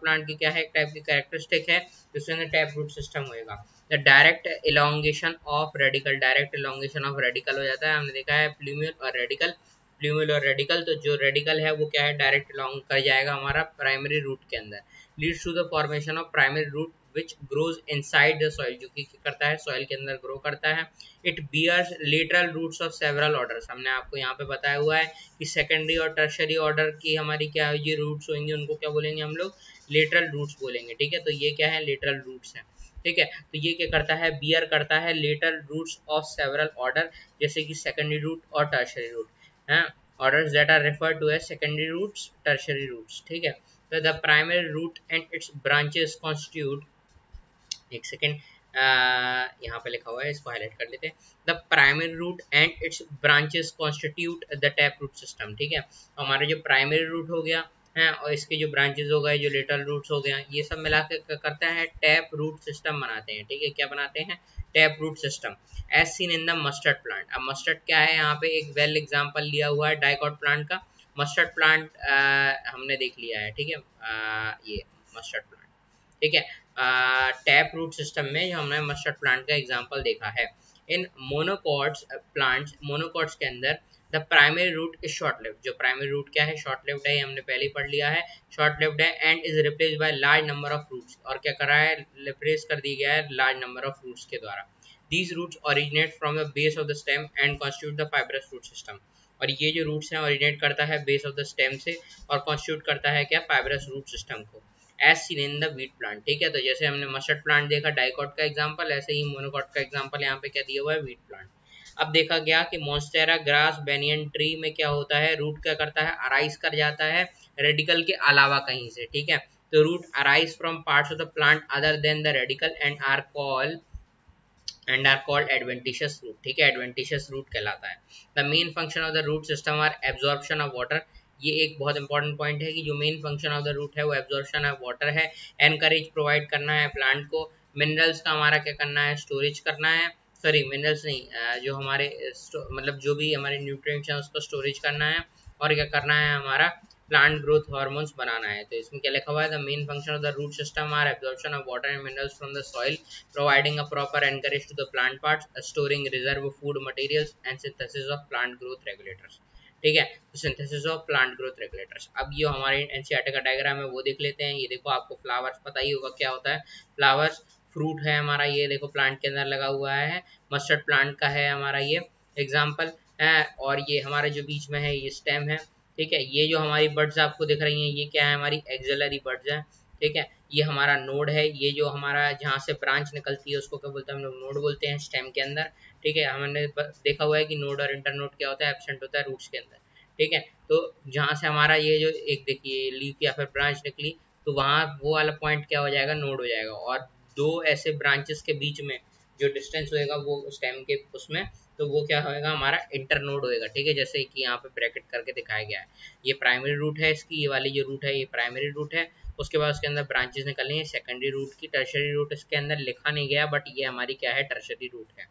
S2: plant की क्या है, एक टाइप की कैरेक्टरिस्टिक है, जिसमें टैप रूट सिस्टम होएगा। The direct elongation of radical, direct elongation of radical हो जाता है, हमने देखा है प्लूम्यूल और रेडिकल, प्लूम्यूल और रेडिकल। तो जो रेडिकल है वो क्या है, डायरेक्ट इलोंग कर जाएगा हमारा प्राइमरी रूट के अंदर, leads to the formation of primary root which grows inside the soil, जो कि करता है सॉइल के अंदर ग्रो करता है। It bears lateral roots of several orders, हमने आपको यहाँ पे बताया हुआ है कि सेकेंडरी और टर्शरी ऑर्डर की हमारी क्या ये रूट्स होंगे, उनको क्या बोलेंगे हम लोग, लेटरल रूट्स बोलेंगे, ठीक है। तो ये क्या है, लेटरल रूट्स हैं, ठीक है। तो ये क्या करता है, बियर करता है lateral roots of several order, जैसे कि सेकेंडरी रूट और टर्शरी रूट है, orders that are referred to as secondary roots, tertiary roots, ठीक है। तो the primary root and its branches constitute, एक सेकेंड, यहाँ पे लिखा हुआ है, इसको हाईलाइट कर लेते हैं। The primary root and its branches constitute the tap root system, ठीक है। हमारा जो प्राइमरी रूट हो गया है और इसके जो ब्रांचेस हो गए, जो लिटल रूट्स हो गया, ये सब मिला के करता है टैप रूट सिस्टम बनाते हैं, ठीक है। क्या बनाते हैं, tap root system, as seen in the mustard plant. अब मस्टर्ड क्या है, यहाँ पे एक वेल एग्जाम्पल लिया हुआ है डाइकॉट प्लांट का। मस्टर्ड प्लांट हमने देख लिया है, ठीक है, ये मस्टर्ड प्लांट, ठीक है। टैप रूट सिस्टम में हमने मस्टर्ड प्लांट का एग्जांपल देखा है। इन मोनोकॉट्स प्लांट्स, मोनोकॉट्स के अंदर the primary root is short lived, जो प्राइमरी रूट क्या है, शॉर्ट लिव्ड है, हमने पहले ही पढ़ लिया है, शॉर्ट लिव्ड है, and is replaced by large number of roots, और क्या करा है, रिप्लेस कर दिया गया है लार्ज नंबर ऑफ रूट्स के द्वारा। These roots originate from the base of the stem and constitute the fibrous root system, और ये जो रूट्स हैं ओरिजिनेट करता है बेस ऑफ द स्टेम से और कॉन्स्टिट्यूट करता है क्या, फाइब्रस रूट सिस्टम को, as seen in the wheat plant, ठीक है। तो जैसे हमने मस्टर्ड प्लांट देखा डाइकॉट का एग्जांपल, ऐसे ही मोनोकॉट का एग्जांपल यहाँ पे क्या दिया हुआ है, वीट प्लांट। अब देखा गया कि मॉन्स्टेरा ग्रास बेनियन ट्री में क्या होता है, रूट क्या करता है, अराइज कर जाता है रेडिकल के अलावा कहीं से, ठीक है। तो root arise from parts of the plant other than the radicle and are called adventitious root, ठीक है, एडवेंटिशियस रूट कहलाता है। The main function of the root system are absorption of water, ये एक बहुत इंपॉर्टेंट पॉइंट है कि जो main function of the root है वो एब्जॉर्प्शन ऑफ वाटर है, एनकरेज प्रोवाइड करना है प्लांट को, मिनरल्स का हमारा क्या करना है, स्टोरेज करना है, सॉरी मिनरल्स नहीं, जो हमारे मतलब जो भी हमारे न्यूट्रिएंट्स हैं उसको स्टोरेज करना है, और क्या करना है हमारा, प्लांट ग्रोथ हार्मोन्स बनाना है। तो इसमें क्या लिखा हुआ है, the main function of the root system are absorption of water and minerals from the soil, providing a proper encourage to the plant parts, storing reserve food materials and synthesis of plant growth regulators, ठीक है। तो synthesis of plant growth regulators, अब ये हमारे NCERT का diagram है वो देख लेते हैं। ये देखो, आपको फ्लावर्स पता ही होगा क्या होता है, फ्लावर्स फ्रूट है हमारा, ये देखो प्लांट के अंदर लगा हुआ है, मस्टर्ड प्लांट का है हमारा ये एग्जाम्पल है। और ये हमारे जो बीच में है ये स्टेम है, ठीक है। ये जो हमारी बर्ड्स आपको दिख रही हैं ये क्या है, हमारी एक्सिलरी बर्ड्स है, ठीक है। ये हमारा नोड है, ये जो हमारा जहाँ से ब्रांच निकलती है उसको क्या बोलते हैं हम लोग, नोड बोलते हैं स्टेम के अंदर, ठीक है। हमने देखा हुआ है कि नोड और इंटरनोड क्या होता है, एब्सेंट होता है रूट्स के अंदर, ठीक है। तो जहाँ से हमारा ये जो एक देखिए लीफ या फिर ब्रांच निकली, तो वहाँ वो वाला पॉइंट क्या हो जाएगा, नोड हो जाएगा। और दो ऐसे ब्रांचेस के बीच में जो डिस्टेंस होएगा वो स्टेम के उसमें, तो वो क्या होएगा, हमारा इंटरनोड होएगा, ठीक है। जैसे कि यहाँ पे ब्रैकेट करके दिखाया गया है, ये प्राइमरी रूट है इसकी, ये वाली जो रूट है ये प्राइमरी रूट है। उसके बाद उसके अंदर ब्रांचेस निकलनी है सेकेंडरी रूट की, टर्शरी रूट इसके अंदर लिखा नहीं गया, बट ये हमारी क्या है, टर्शरी रूट है,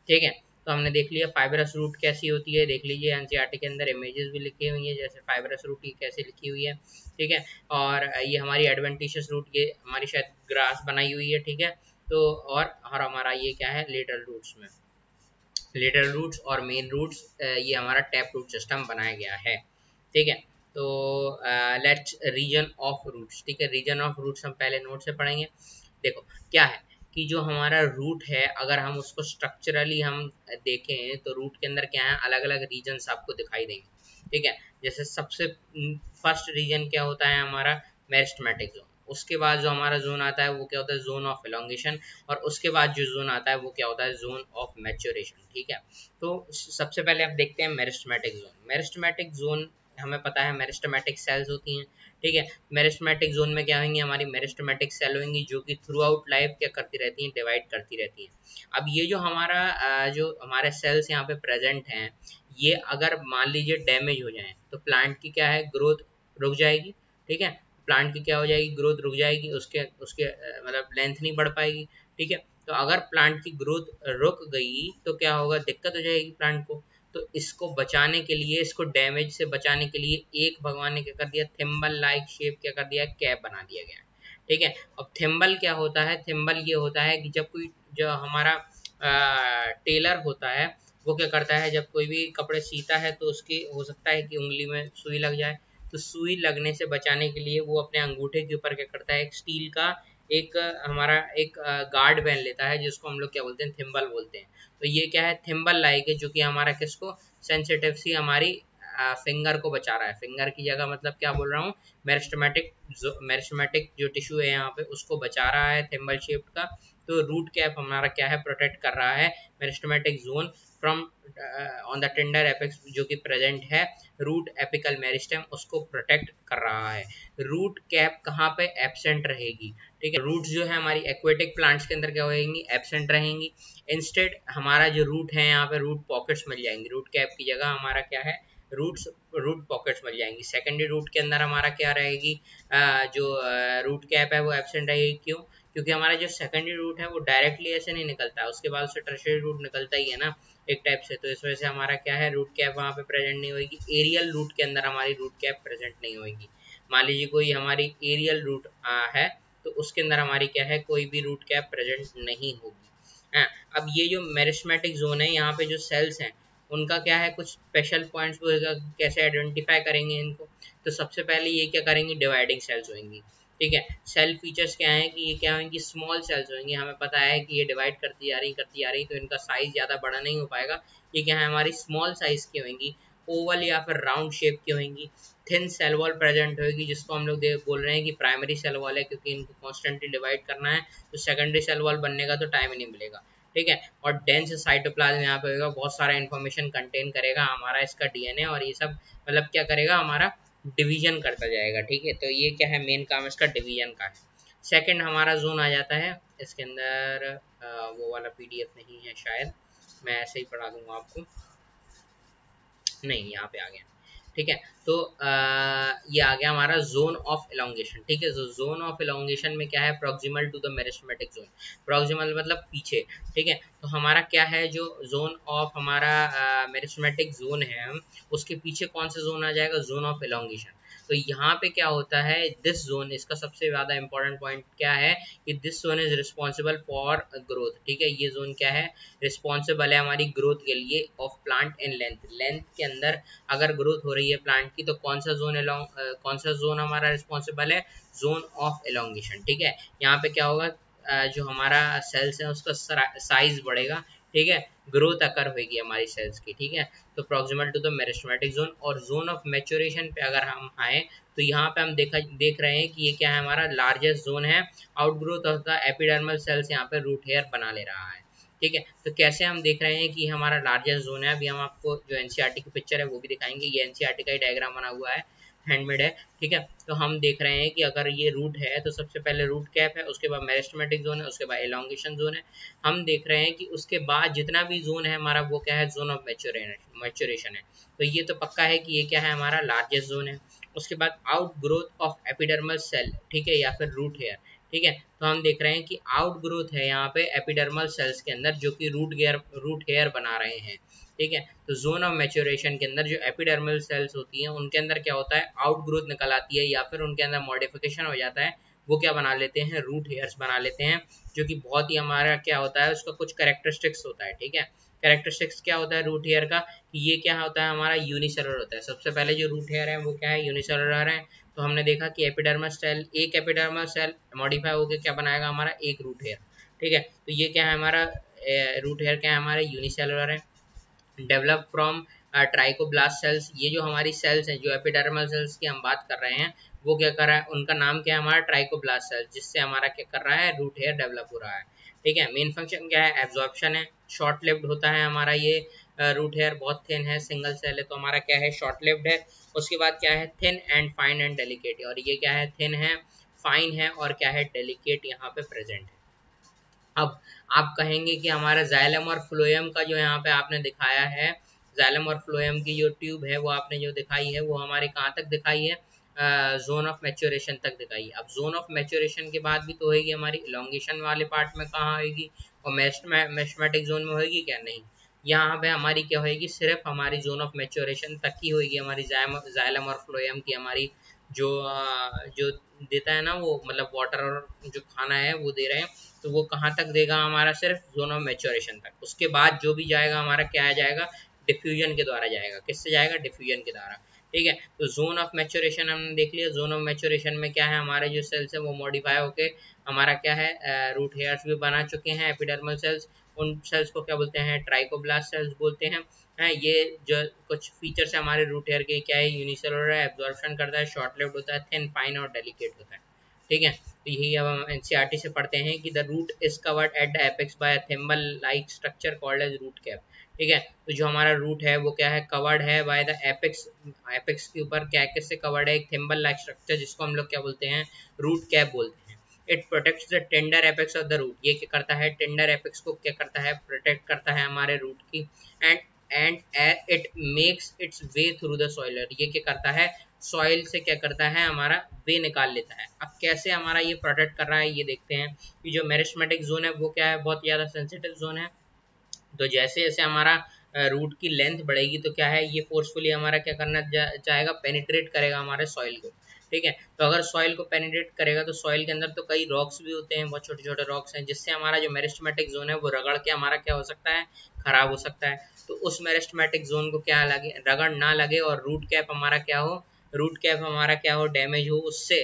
S2: ठीक है। तो हमने देख लिया फाइबरस रूट कैसी होती है, देख लीजिए एनसीईआरटी के अंदर इमेजेस भी लिखी हुई है, जैसे फाइबरस रूट की कैसे लिखी हुई है, ठीक है। और ये हमारी एडवेंटिशियस रूट, ये हमारी शायद ग्रास बनाई हुई है, ठीक है। तो और हमारा ये क्या है, लेटरल रूट्स में, लेटरल रूट्स और मेन रूट्स, ये हमारा टैप रूट सिस्टम बनाया गया है, ठीक है। तो लेट्स रीजन ऑफ रूट्स, ठीक है। रीजन ऑफ रूट्स हम पहले नोट से पढ़ेंगे। देखो क्या है कि जो हमारा रूट है, अगर हम उसको स्ट्रक्चरली हम देखें तो रूट के अंदर क्या है, अलग अलग रीजन्स आपको दिखाई देंगे, ठीक है। जैसे सबसे फर्स्ट रीजन क्या होता है हमारा, मेरिस्टेमेटिक जोन। उसके बाद जो हमारा जोन आता है वो क्या होता है, जोन ऑफ एलोंगेशन। और उसके बाद जो जोन आता है वो क्या होता है, जोन ऑफ मैच्योरेशन, ठीक है। तो सबसे पहले आप देखते हैं मेरिस्टेमेटिक जोन। मेरिस्टेमेटिक जोन हमें पता है मेरिस्टेमेटिक सेल्स होती हैं, ठीक है। मेरिस्टेमेटिक जोन में क्या होंगी, हमारी मेरिस्टेमेटिक सेल होंगी जो कि थ्रू आउट लाइफ क्या करती रहती हैं, डिवाइड करती रहती हैं। अब ये जो हमारा जो हमारे सेल्स यहाँ पे प्रेजेंट हैं, ये अगर मान लीजिए डैमेज हो जाए तो प्लांट की क्या है, ग्रोथ रुक जाएगी, ठीक है। प्लांट की क्या हो जाएगी, ग्रोथ रुक जाएगी, उसके उसके मतलब लेंथ नहीं बढ़ पाएगी, ठीक है। तो अगर प्लांट की ग्रोथ रुक गई तो क्या होगा, दिक्कत हो जाएगी प्लांट को। तो इसको बचाने के लिए, इसको डैमेज से बचाने के लिए एक भगवान ने क्या कर दिया, थिम्बल लाइक शेप क्या कर दिया, कैप बना दिया गया, ठीक है। अब थिम्बल क्या होता है, थिम्बल ये होता है कि जब कोई जो हमारा टेलर होता है वो क्या करता है, जब कोई भी कपड़े सीता है तो उसकी हो सकता है कि उंगली में सुई लग जाए, तो सुई लगने से बचाने के लिए वो अपने अंगूठे के ऊपर क्या करता है, एक स्टील का एक हमारा एक गार्ड पहन लेता है, जिसको हम लोग क्या बोलते हैं, थिम्बल बोलते हैं। तो ये क्या है, थिम्बल लाइक है, जो कि हमारा किसको, सेंसिटिव सी हमारी फिंगर को बचा रहा है। फिंगर की जगह मतलब क्या बोल रहा हूँ, मेरिस्टेमेटिक जो टिश्यू है यहाँ पे उसको बचा रहा है थिम्बल शेप्ड का। तो रूट कैप हमारा क्या है, प्रोटेक्ट कर रहा है meristematic zone from on the tender apex जो कि प्रेजेंट है रूट एपिकल मेरिस्टेम, उसको प्रोटेक्ट कर रहा है। रूट कैप कहाँ पे एब्सेंट रहेगी, ठीक है। रूट्स जो है हमारी एक्वेटिक प्लांट्स के अंदर क्या होएंगी, एब्सेंट रहेंगी। इंस्टेड हमारा जो रूट है यहाँ पे रूट पॉकेट्स मिल जाएंगी, रूट कैप की जगह हमारा क्या है, रूट्स रूट पॉकेट्स मिल जाएंगी। सेकेंडरी रूट के अंदर हमारा क्या रहेगी, जो रूट कैप है वो एब्सेंट रहेगी, क्यों, क्योंकि हमारा जो सेकेंडरी रूट है वो डायरेक्टली ऐसे नहीं निकलता है, उसके बाद उससे टर्शियरी रूट निकलता ही है ना एक टाइप से। तो इस वजह से हमारा क्या है, रूट कैप वहाँ पे प्रेजेंट नहीं होगी। एरियल रूट के अंदर हमारी रूट कैप प्रेजेंट नहीं होगी। मान लीजिए कोई हमारी एरियल रूट है तो उसके अंदर हमारी क्या है, कोई भी रूट कैप प्रेजेंट नहीं होगी। अब ये जो मेरिस्टेमेटिक जोन है, यहाँ पे जो सेल्स हैं उनका क्या है, कुछ स्पेशल पॉइंट्स कैसे आइडेंटिफाई करेंगे इनको। तो सबसे पहले ये क्या करेंगे, डिवाइडिंग सेल्स होंगी, ठीक है। सेल फीचर्स क्या है कि ये क्या होंगी, स्मॉल सेल्स होंगी। हमें पता है कि ये डिवाइड करती जा रही तो इनका साइज ज़्यादा बड़ा नहीं हो पाएगा। ये क्या है, हमारी स्मॉल साइज की होंगी, ओवल या फिर राउंड शेप की होंगी। थिन सेल वॉल प्रेजेंट होगी, जिसको हम लोग बोल रहे हैं कि प्राइमरी सेल वॉल है, क्योंकि इनको कॉन्स्टेंटली डिवाइड करना है। तो सेकेंडरी सेल वॉल बनने का तो टाइम ही नहीं मिलेगा, ठीक है। और डेंस साइटोप्लाज्म यहाँ पे होगा, बहुत सारा इन्फॉर्मेशन कंटेन करेगा हमारा इसका डीएनए, और ये सब मतलब क्या करेगा, हमारा डिवीजन करता जाएगा, ठीक है। तो ये क्या है, मेन काम इसका डिवीजन का है। सेकंड हमारा जोन आ जाता है इसके अंदर, वो वाला पीडीएफ नहीं है शायद, मैं ऐसे ही पढ़ा दूंगा आपको, नहीं यहाँ पे आ गया, ठीक है। तो ये आ गया हमारा जोन ऑफ एलोंगेशन, ठीक है। तो जोन ऑफ एलोंगेशन में क्या है, proximal to the meristematic zone, proximal मतलब पीछे, ठीक है। तो हमारा क्या है, जो जोन ऑफ हमारा मेरिस्टेमेटिक जोन है उसके पीछे कौन सा जोन आ जाएगा, जोन ऑफ एलोंगेशन। तो यहाँ पे क्या होता है, दिस जोन, इसका सबसे ज्यादा इंपॉर्टेंट पॉइंट क्या है कि this zone is responsible for growth, ठीक है। ये जोन क्या है, रिस्पॉन्सिबल है हमारी ग्रोथ के लिए of plant in length. Length के अंदर अगर ग्रोथ हो रही है प्लांट की तो कौन सा जोन कौन सा जोन हमारा रिस्पॉन्सिबल है, जोन ऑफ एलोंगेशन, ठीक है। यहाँ पे क्या होगा, जो हमारा सेल्स है उसका साइज बढ़ेगा, ठीक है, ग्रोथ अकर होगी हमारी सेल्स की, ठीक है। तो proximal to the meristematic zone. और जोन ऑफ मैच्योरेशन पे अगर हम आए तो यहाँ पे हम देख रहे हैं कि ये क्या है, हमारा लार्जेस्ट जोन है। Outgrowth of the epidermal cells यहाँ पे रूट हेयर बना ले रहा है, ठीक है। तो कैसे हम देख रहे हैं कि हमारा लार्जेस्ट जोन है, अभी हम आपको जो एनसीईआरटी की पिक्चर है वो भी दिखाएंगे। ये एनसीईआरटी का ही डायग्राम बना हुआ है, हैंडमेड है, ठीक है। तो हम देख रहे हैं कि अगर ये रूट है तो सबसे पहले रूट कैप है, उसके बाद मेरिस्टेमेटिक जोन है, उसके बाद एलोंगेशन जोन है। हम देख रहे हैं कि उसके बाद जितना भी जोन है हमारा वो क्या है, जोन ऑफ मैच्योरेशन है। तो ये तो पक्का है कि ये क्या है, हमारा लार्जेस्ट जोन है। उसके बाद outgrowth of epidermal cell, ठीक है, या फिर रूट हेयर, ठीक है। तो हम देख रहे हैं कि आउट ग्रोथ है यहाँ पे एपिडर्मल सेल्स के अंदर जो कि रूट हेयर बना रहे हैं, ठीक है। तो जोन ऑफ मैच्योरेशन के अंदर जो एपिडर्मल सेल्स होती हैं उनके अंदर क्या होता है, आउट ग्रोथ निकल आती है या फिर उनके अंदर मॉडिफिकेशन हो जाता है। वो क्या बना लेते हैं, रूट हेयर्स बना लेते हैं, जो कि बहुत ही हमारा क्या होता है, उसका कुछ कैरेक्टरिस्टिक्स होता है, ठीक है। कैरेक्टरिस्टिक्स क्या होता है रूट हेयर का, कि ये क्या होता है, हमारा यूनिसेलुलर होता है। सबसे पहले जो रूट हेयर है वो क्या है, यूनिसेलुलर है। तो हमने देखा कि एपिडर्मल सेल, एक एपिडर्मल सेल मॉडिफाई होकर क्या बनाएगा, हमारा एक रूट हेयर, ठीक है। तो ये क्या है, हमारा रूट हेयर क्या है, हमारा यूनिसेलुलर है। डेवलप फ्रॉम ट्राइकोब्लास्ट सेल्स, ये जो हमारी सेल्स हैं, जो एपिडर्मल सेल्स की हम बात कर रहे हैं, वो क्या कर रहा है, उनका नाम क्या है, हमारा ट्राइकोब्लास्ट सेल्स, जिससे हमारा क्या कर रहा है, रूट हेयर डेवलप हो रहा है, ठीक है। मेन फंक्शन क्या है, एब्जॉर्प्शन है। शॉर्ट लिव्ड होता है हमारा ये रूट हेयर, बहुत थिन है, सिंगल सेल है, तो हमारा क्या है, शॉर्ट लिव्ड है। उसके बाद क्या है, thin and fine and delicate, और ये क्या है, थिन है, फाइन है, और क्या है, डेलिकेट यहाँ पे प्रेजेंट है। अब आप कहेंगे कि हमारा जाइलम और फ्लोएम का जो यहाँ पे आपने दिखाया है, जाइलम और फ्लोएम की जो ट्यूब है वो आपने जो दिखाई है वो हमारे कहाँ तक दिखाई है, जोन ऑफ मैच्योरेशन तक दिखाई है। अब जोन ऑफ मैच्योरेशन के बाद भी तो होगी हमारी इलोंगेशन वाले पार्ट में कहाँ होगी, और मैस्मेटिक जोन में होगी क्या, नहीं। यहाँ पे हमारी क्या होगी, सिर्फ हमारी जोन ऑफ मैच्योरेशन तक ही होगी हमारी जाइलम और फ्लोएम की हमारी जो देता है ना वो, मतलब वाटर और जो खाना है वो दे रहे हैं, तो वो कहाँ तक देगा, हमारा सिर्फ जोन ऑफ मैच्योरेशन तक। उसके बाद जो भी जाएगा हमारा क्या आ जाएगा, डिफ्यूजन के द्वारा जाएगा। किससे जाएगा, डिफ्यूजन के द्वारा, ठीक है। तो जोन ऑफ मैच्योरेशन हमने देख लिया। जोन ऑफ मैच्योरेशन में क्या है, हमारे जो सेल्स है वो मॉडिफाई होके हमारा क्या है, रूट हेयर्स भी बना चुके हैं एपिडर्मल सेल्स। उन सेल्स को क्या बोलते हैं, ट्राइकोब्लास्ट सेल्स बोलते हैं। ये जो कुछ फीचर्स है हमारे रूट हेयर के, क्या है, यूनिसेलुलर है, एब्जॉर्प्शन करता है, शॉर्ट लिव्ड होता है, थिन, फाइन और डेलिकेट होता है, ठीक है। तो यही अब हम एनसीईआरटी से पढ़ते हैं कि the root is covered at the apex by a thimble like structure called as root cap, ठीक है। तो जो हमारा रूट है वो क्या है, कवर्ड है बाय द एपेक्स, एपेक्स के ऊपर क्या किससे कवर्ड है, एक थिम्बल लाइक स्ट्रक्चर जिसको हम लोग क्या बोलते हैं, रूट कैप बोलते हैं। It protects the tender apex of the root, ये क्या करता है, टेंडर एपेक्स को क्या करता है, प्रोटेक्ट करता है हमारे रूट की। And it makes it's way through the soil, ये क्या करता है, सॉइल से क्या करता है, हमारा वे निकाल लेता है। अब कैसे हमारा ये प्रोटेक्ट कर रहा है ये देखते हैं कि जो मेरिस्टेमेटिक जोन है वो क्या है, बहुत ज़्यादा सेंसिटिव जोन है। तो जैसे जैसे हमारा रूट की लेंथ बढ़ेगी तो क्या है, ये फोर्सफुली हमारा क्या करना चाहेगा, पेनिट्रेट करेगा हमारे सॉइल को, ठीक है। तो अगर सॉइल को पेनिट्रेट करेगा तो सॉइल के अंदर तो कई रॉक्स भी होते हैं, बहुत छोटे छोटे रॉक्स हैं, जिससे हमारा जो मेरिस्टेमेटिक जोन है वो रगड़ के हमारा क्या हो सकता है, खराब हो सकता है। तो उस मेरिस्टेमेटिक जोन को क्या लगे, रगड़ ना लगे, और रूट कैप हमारा क्या हो, रूट कैप हमारा क्या हो, डैमेज हो, उससे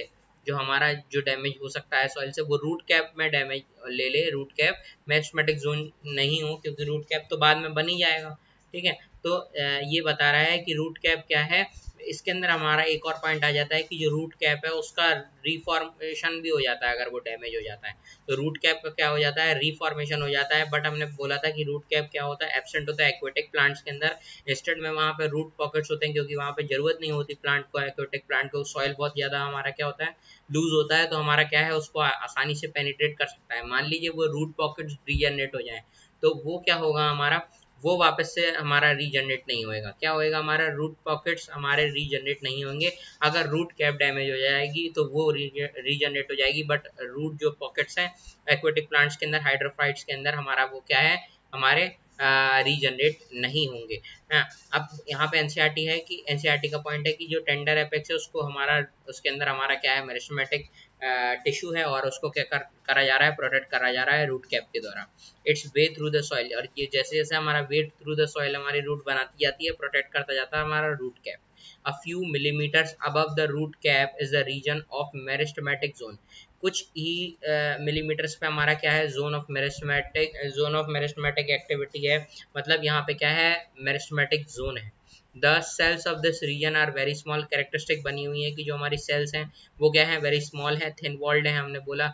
S2: जो हमारा जो डैमेज हो सकता है सॉइल से, वो रूट कैप में डैमेज ले रूट कैप, मैस्मेटिक जोन नहीं हो, क्योंकि रूट कैप तो बाद में बन ही जाएगा, ठीक है। तो ये बता रहा है कि रूट कैप क्या है। इसके अंदर हमारा एक और पॉइंट आ जाता है कि जो रूट कैप है उसका रिफॉर्मेशन भी हो जाता है अगर वो डैमेज हो जाता है। तो रूट कैप का क्या हो जाता है, रिफॉर्मेशन हो जाता है। बट हमने बोला था कि रूट कैप क्या होता है, एब्सेंट होता है एक्वेटिक प्लांट्स के अंदर। इंस्टेड में वहाँ पे रूट पॉकेट्स होते हैं, क्योंकि वहाँ पे जरूरत नहीं होती प्लांट को, एक्वेटिक प्लांट को सॉइल बहुत ज़्यादा हमारा क्या होता है, लूज होता है, तो हमारा क्या है, उसको आसानी से पेनिट्रेट कर सकता है। मान लीजिए वो रूट पॉकेट्स रीजनरेट हो जाए, तो वो क्या होगा हमारा, वो वापस से हमारा रीजनरेट नहीं होएगा। क्या होएगा, हमारा रूट पॉकेट्स हमारे रीजनरेट नहीं होंगे। अगर रूट कैप डैमेज हो जाएगी तो वो रीजनरेट हो जाएगी, बट रूट जो पॉकेट्स हैं एक्वेटिक प्लांट्स के अंदर, हाइड्रोफाइट्स के अंदर, हमारा वो क्या है, हमारे रीजनरेट नहीं होंगे। हाँ, अब यहाँ पे एनसीईआरटी है कि एनसीईआरटी का पॉइंट है कि जो टेंडर एपेक्स है उसको हमारा, उसके अंदर हमारा क्या है, मेरिस्टेमेटिक टिश्यू है, और उसको क्या करा जा रहा है, प्रोटेक्ट करा जा रहा है रूट कैप के द्वारा। Its way through the soil, और ये जैसे जैसे हमारा वे थ्रू द सॉइल हमारी रूट बनाती जाती है, प्रोटेक्ट करता जाता है हमारा root cap. A few millimeters above the root cap is the region of meristematic zone. कुछ ही मिलीमीटर्स पे हमारा क्या है, जोन ऑफ मेरिस्टेमेटिक एक्टिविटी है, मतलब यहाँ पे क्या है, मेरिस्टेमेटिक जोन है। The cells of this region are very small, characteristic बनी हुई है कि जो हमारी सेल्स हैं वो क्या है, वेरी स्मॉल है, थिन वॉल्ड है हमने बोला,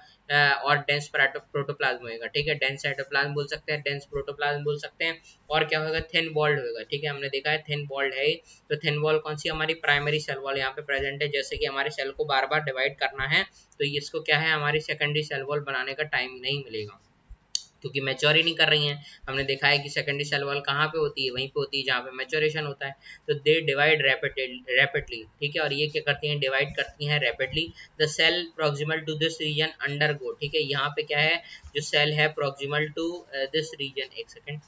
S2: और डेंस प्रोटोप्लाज्म होएगा, ठीक है, डेंस साइटोप्लाज्म बोल सकते हैं, डेंस प्रोटोप्लाज्म बोल सकते हैं, और क्या होगा, थिन वॉल्ड होगा, ठीक है, हमने देखा है थिन वॉल्ड है। तो थिन वॉल कौन सी, हमारी प्राइमरी सेल वॉल यहाँ पे प्रेजेंट है, जैसे कि हमारे सेल को बार बार डिवाइड करना है तो इसको क्या है, हमारी सेकेंडरी सेल वॉल बनाने का टाइम नहीं मिलेगा, क्योंकि मैच्योर ही नहीं कर रही हैं। हमने देखा है कि सेकेंडरी सेल वॉल कहाँ पे होती है, वहीं पे होती है जहाँ पे मैच्योरेशन होता है। तो दे डिवाइड रैपिडली, ठीक है, और ये क्या करती हैं, डिवाइड करती हैं rapidly. The cell proximal to this region undergo, ठीक है, यहाँ पे क्या है, जो सेल है प्रोक्सिमल टू दिस रीजन, एक second,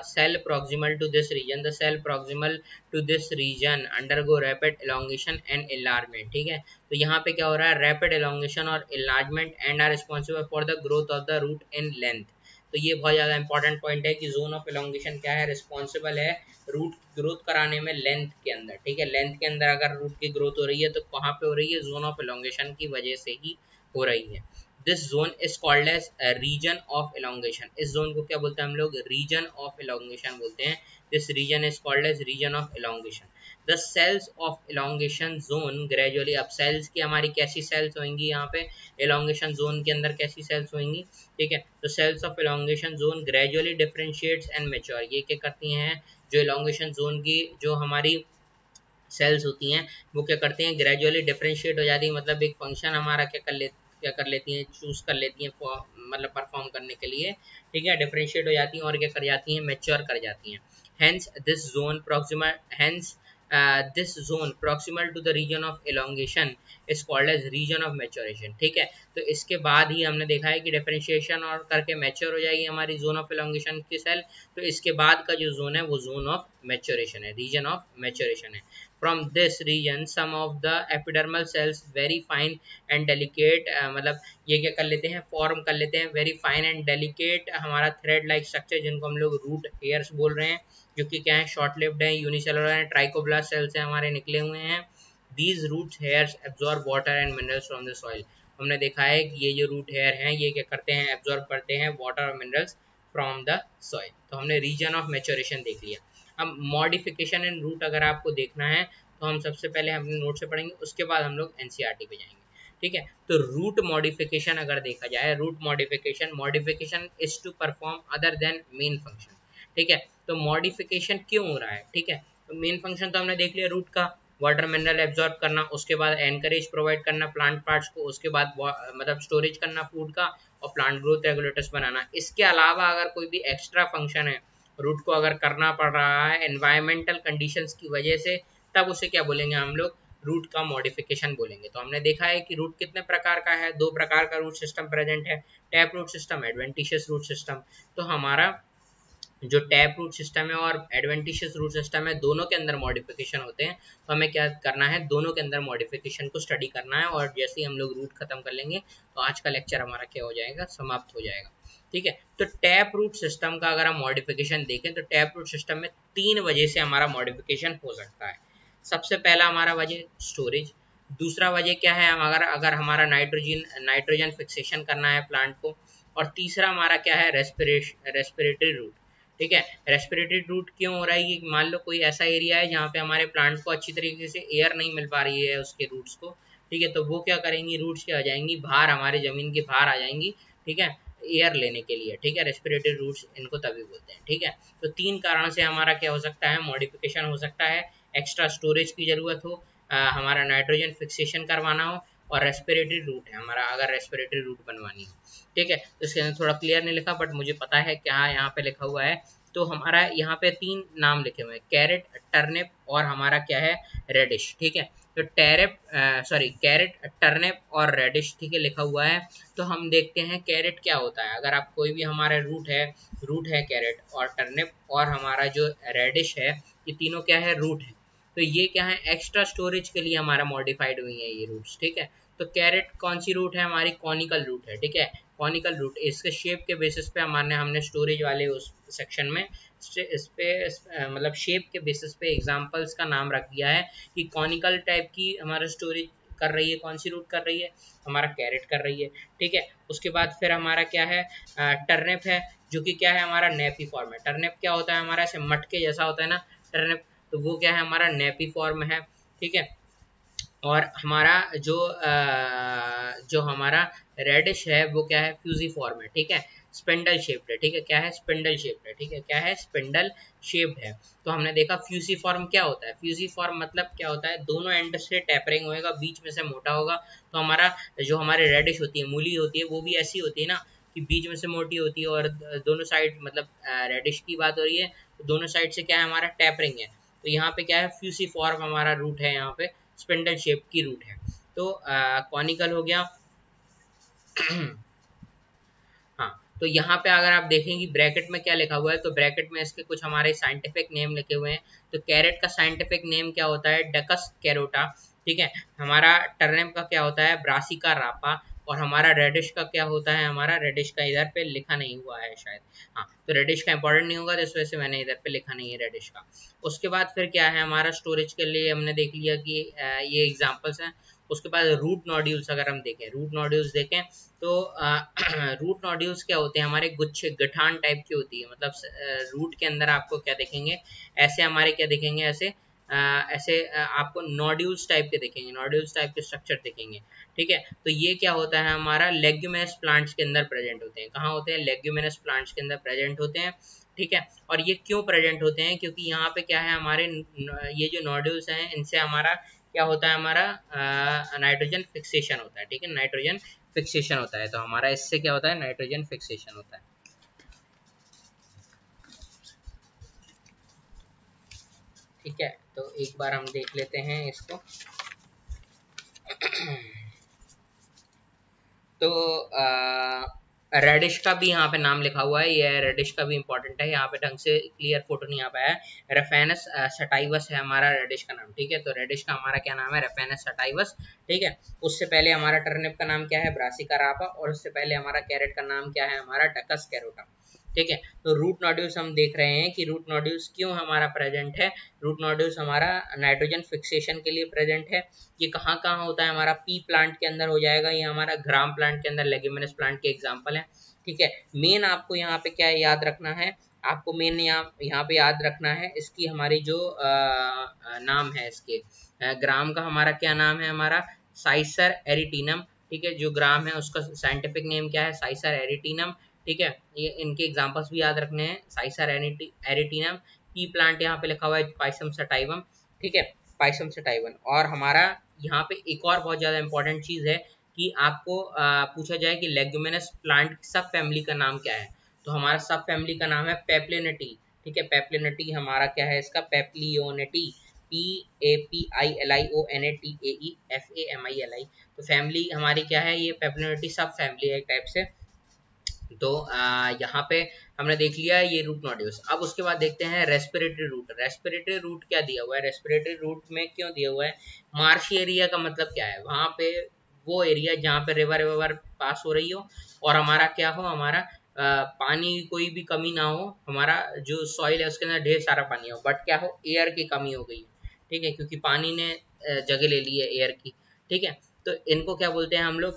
S2: cell proximal to this region, the cell proximal to this region undergo rapid elongation and enlargement, ठीक है। तो यहाँ पे क्या हो रहा है, rapid elongation और enlargement and are responsible for the growth of the root in length। तो ये बहुत ज़्यादा इंपॉर्टेंट पॉइंट है कि जोन ऑफ एलोंगेशन क्या है, रिस्पॉन्सिबल है रूट ग्रोथ कराने में लेंथ के अंदर, ठीक है, लेंथ के अंदर अगर रूट की ग्रोथ हो रही है तो कहाँ पे हो रही है, जोन ऑफ एलोंगेशन की वजह से ही हो रही है। This zone is called as region of elongation, इस जोन को क्या बोलते हैं हम लोग, रीजन ऑफ एलोंगेशन बोलते हैं। This region is called as region of elongation. The cells of elongation zone gradually, अब सेल्स की हमारी कैसी सेल्स होंगी यहाँ पे, एलोंगेशन जोन के अंदर कैसी सेल्स होंगी, ठीक है। तो cells of elongation zone gradually differentiates and mature, ये क्या करती हैं, जो एलोंगेशन जोन की जो हमारी सेल्स होती हैं वो क्या करती हैं, ग्रेजुअली डिफरेंशिएट हो जाती है, मतलब एक फंक्शन हमारा क्या कर लेती हैं, चूज कर लेती हैं मतलब परफॉर्म करने के लिए, ठीक है, डिफरेंशिएट हो जाती हैं और क्या कर जाती हैं, मैच्योर कर जाती हैं। Hence this zone proximal, hence this zone proximal to the region of elongation is called as region of maturation, ठीक है। तो इसके बाद ही हमने देखा है कि डिफरेंशिएशन और करके मैच्योर हो जाएगी हमारी जोन ऑफ एलोंगेशन की सेल, तो इसके बाद का जो जोन है वो जोन ऑफ मैच्योरेशन है, रीजन ऑफ मैच्योरेशन है। From this region some of the epidermal cells very fine and delicate, मतलब ये क्या कर लेते हैं, फॉर्म कर लेते हैं वेरी फाइन एंड डेलिकेट हमारा थ्रेड लाइक स्ट्रक्चर, जिनको हम लोग रूट हेयर्स बोल रहे हैं, जो कि क्या है, शॉर्ट लिव्ड है, यूनिसेलुलर है, ट्राइकोब्लास्ट सेल से हमारे निकले हुए हैं। These root hairs absorb water and minerals from the soil, हमने देखा है कि ये जो रूट हेयर हैं ये क्या करते हैं, एब्जॉर्ब करते हैं वाटर और मिनरल्स फ्रॉम द सॉइल। तो हमने रीजन ऑफ मैच्योरेशन देख लिया। अब मॉडिफिकेशन इन रूट अगर आपको देखना है तो हम सबसे पहले अपने नोट से पढ़ेंगे, उसके बाद हम लोग एनसीईआरटी पे जाएंगे, ठीक है। तो रूट मॉडिफिकेशन अगर देखा जाए, root modification is to perform other than main function, ठीक है। तो मॉडिफिकेशन क्यों हो रहा है, ठीक है, तो मेन फंक्शन तो हमने देख लिया रूट का, वाटर मिनरल एब्जॉर्ब करना, उसके बाद एनकरेज प्रोवाइड करना प्लांट पार्ट्स को, उसके बाद मतलब स्टोरेज करना फूड का, और प्लांट ग्रोथ रेगुलेटर्स बनाना। इसके अलावा अगर कोई भी एक्स्ट्रा फंक्शन है रूट को अगर करना पड़ रहा है एनवायरमेंटल कंडीशंस की वजह से, तब उसे क्या बोलेंगे हम लोग, रूट का मॉडिफिकेशन बोलेंगे। तो हमने देखा है कि रूट कितने प्रकार का है, दो प्रकार का रूट सिस्टम प्रेजेंट है, tap root system, adventitious root system. तो हमारा जो टैप रूट सिस्टम है और एडवेंटिशियस रूट सिस्टम है, दोनों के अंदर मॉडिफिकेशन होते हैं। तो हमें क्या करना है, दोनों के अंदर मॉडिफिकेशन को स्टडी करना है, और जैसे ही हम लोग रूट खत्म कर लेंगे तो आज का लेक्चर हमारा क्या हो जाएगा, समाप्त हो जाएगा, ठीक है। तो टैप रूट सिस्टम का अगर हम मॉडिफिकेशन देखें तो टैप रूट सिस्टम में 3 वजह से हमारा मॉडिफिकेशन हो सकता है। सबसे पहला हमारा वजह स्टोरेज, दूसरा वजह क्या है, हम अगर हमारा नाइट्रोजन फिक्सेशन करना है प्लांट को, और तीसरा हमारा क्या है, रेस्पिरेटरी रूट, ठीक है। रेस्पिरेटरी रूट क्यों हो रहा है, ये मान लो कोई ऐसा एरिया है जहाँ पे हमारे प्लांट को अच्छी तरीके से एयर नहीं मिल पा रही है उसके रूट्स को, ठीक है, तो वो क्या करेंगी, रूट्स क्या आ जाएंगी बाहर, हमारे जमीन के बाहर आ जाएंगी, ठीक है, एयर लेने के लिए, ठीक है, रेस्पिरेटरी रूट्स इनको तभी बोलते हैं, ठीक है। तो 3 कारण से हमारा क्या हो सकता है, मॉडिफिकेशन हो सकता है, एक्स्ट्रा स्टोरेज की जरूरत हो, हमारा नाइट्रोजन फिक्सेशन करवाना हो, और रेस्पिरेटरी रूट है हमारा, अगर रेस्पिरेटरी रूट बनवानी हो, ठीक है। तो इसके अंदर थोड़ा क्लियर नहीं लिखा बट मुझे पता है क्या यहाँ पे लिखा हुआ है। तो हमारा यहाँ पे 3 नाम लिखे हुए हैं, कैरेट, टर्निप और हमारा क्या है, रेडिश, ठीक है। तो कैरेट, टर्निप और रेडिश, ठीक है, लिखा हुआ है। तो हम देखते हैं कैरेट क्या होता है, अगर आप कोई भी हमारा रूट है कैरेट और टर्निप और हमारा जो रेडिश है, ये तीनों क्या है, रूट है। तो ये क्या है, एक्स्ट्रा स्टोरेज के लिए हमारा मॉडिफाइड हुई है ये रूट्स, ठीक है। तो कैरेट कौन सी रूट है, हमारी कॉनिकल रूट है, ठीक है, कॉनिकल रूट। इसके शेप के बेसिस पे हमने स्टोरेज वाले उस सेक्शन में इस पे मतलब शेप के बेसिस पे एग्जांपल्स का नाम रख दिया है कि कॉनिकल टाइप की हमारा स्टोरेज कर रही है, कौन सी रूट कर रही है, हमारा कैरेट कर रही है, ठीक है। उसके बाद फिर हमारा क्या है, टर्निप है, जो कि क्या है हमारा नेपी फॉर्म है। टर्निप क्या होता है हमारा, ऐसे मटके जैसा होता है ना टर्निप, तो वो क्या है हमारा नेपी फॉर्म है, ठीक है। और हमारा जो हमारा रेडिश है वो क्या है, फ्यूजीफॉर्म है, ठीक है, स्पिंडल शेप्ड है, ठीक है, क्या है, स्पिंडल शेप्ड है, ठीक है, क्या है, स्पिंडल शेप्ड है। तो हमने देखा फ्यूजीफॉर्म क्या होता है, फ्यूजीफॉर्म मतलब क्या होता है, दोनों एंड से टेपरिंग होएगा, बीच में से मोटा होगा। तो हमारा जो हमारे रेडिश होती है, मूली होती है, वो भी ऐसी होती है ना कि बीच में से मोटी होती है और दोनों साइड, मतलब रेडिश की बात हो रही है तो दोनों साइड से क्या है हमारा टेपरिंग है। तो यहाँ पे क्या है, फ्यूसीफॉर्म हमारा रूट है, यहाँ पे स्पिंडल शेप की रूट है। तो कॉनिकल हो गया। हाँ, तो यहाँ पे अगर आप देखेंगे ब्रैकेट में क्या लिखा हुआ है, तो ब्रैकेट में इसके कुछ हमारे साइंटिफिक नेम लिखे हुए हैं। तो कैरेट का साइंटिफिक नेम क्या होता है, डकस कैरोटा, ठीक है। हमारा टर्निप का क्या होता है, ब्रासिका रापा। और हमारा रेडिश का क्या होता है, हमारा रेडिश का इधर पे लिखा नहीं हुआ है शायद, हाँ, तो रेडिश का इंपॉर्टेंट नहीं होगा, तो इस वजह से मैंने इधर पे लिखा नहीं है रेडिश का। उसके बाद फिर क्या है हमारा, स्टोरेज के लिए हमने देख लिया कि ये एग्जाम्पल्स हैं। उसके बाद रूट नॉड्यूल्स, अगर हम देखें रूट नॉड्यूल्स देखें तो रूट नॉड्यूल्स क्या होते हैं, हमारे गुच्छे गठान टाइप की होती है, मतलब रूट के अंदर आपको क्या देखेंगे, ऐसे हमारे क्या देखेंगे, ऐसे आपको नॉड्यूल्स टाइप के देखेंगे, नॉड्यूल्स टाइप के स्ट्रक्चर देखेंगे, ठीक है। तो ये क्या होता है हमारा, लेग्यूमिनस प्लांट्स के अंदर प्रेजेंट होते हैं। कहाँ होते हैं, लेग्यूमिनस प्लांट्स के अंदर प्रेजेंट होते हैं, ठीक है। और ये क्यों प्रेजेंट होते हैं, क्योंकि यहाँ पे क्या है हमारे ये जो नॉड्यूल्स हैं इनसे हमारा क्या होता है, हमारा नाइट्रोजन फिक्सेशन होता है, ठीक है, नाइट्रोजन फिक्सेशन होता है। तो हमारा इससे क्या होता है, नाइट्रोजन फिक्सेशन होता है, ठीक है। तो एक बार हम देख लेते हैं इसको। तो रेडिश का भी यहाँ पे नाम लिखा हुआ है, ये रेडिश का भी इंपॉर्टेंट है, यहाँ पे ढंग से क्लियर फोटो नहीं आ पाया है। रेफेनस सटाइवस है हमारा रेडिश का नाम, ठीक है। तो रेडिश का हमारा क्या नाम है, रेफेनस सटाइवस, ठीक है। उससे पहले हमारा टर्निप का नाम क्या है, ब्रासिका रापा, और उससे पहले हमारा कैरेट का नाम क्या है, हमारा डकस कैरोटा, ठीक है। तो रूट नॉड्यूल्स हम देख रहे हैं कि रूट नॉड्यूल्स क्यों हमारा प्रेजेंट है। रूट नॉड्यूल्स हमारा नाइट्रोजन फिक्सेशन के लिए प्रेजेंट है। ये कहाँ कहाँ होता है, हमारा पी प्लांट के अंदर हो जाएगा, ये हमारा ग्राम प्लांट के अंदर, लेग्यूमिनस प्लांट के एग्जाम्पल है, ठीक है। मेन आपको यहाँ पे क्या याद रखना है, आपको मेन यहाँ पे याद रखना है इसकी हमारी जो नाम है इसके ग्राम का हमारा क्या नाम है, हमारा साइसर एरिटीनम, ठीक है। जो ग्राम है उसका साइंटिफिक नेम क्या है, साइसर एरिटीनम, ठीक है। ये इनके एग्जांपल्स भी याद रखने हैं, साइसर एरिटीनम। पी प्लांट यहाँ पे लिखा हुआ है पाइसम सटाइवम, ठीक है, पाइसम सटाइवन। और हमारा यहाँ पे एक और बहुत ज़्यादा इंपॉर्टेंट चीज़ है कि आपको पूछा जाए कि लेग्यूमिनस प्लांट सब फैमिली का नाम क्या है, तो हमारा सब फैमिली का नाम है पेप्लिनेटी, ठीक है। पेप्लिनेटी हमारा क्या है, इसका पेप्लियोनेटी, PAPILIONATAEFAMILI। तो फैमिली हमारी क्या है, ये पेप्लिनेटी सब फैमिली है एक टाइप से। तो यहाँ पे हमने देख लिया ये रूट नॉड्यूल्स। अब उसके बाद देखते हैं रेस्पिरेटरी रूट। रेस्पिरेटरी रूट क्या दिया हुआ है, रेस्पिरेटरी रूट में क्यों दिया हुआ है, मार्श एरिया का मतलब क्या है, वहां पे वो एरिया जहाँ पे रिवर रिवर पास हो रही हो और हमारा क्या हो, हमारा पानी की कोई भी कमी ना हो, हमारा जो सॉइल है उसके अंदर ढेर सारा पानी हो, बट क्या हो, एयर की कमी हो गई है, ठीक है, क्योंकि पानी ने जगह ले ली है एयर की, ठीक है। तो इनको क्या बोलते हैं हम लोग,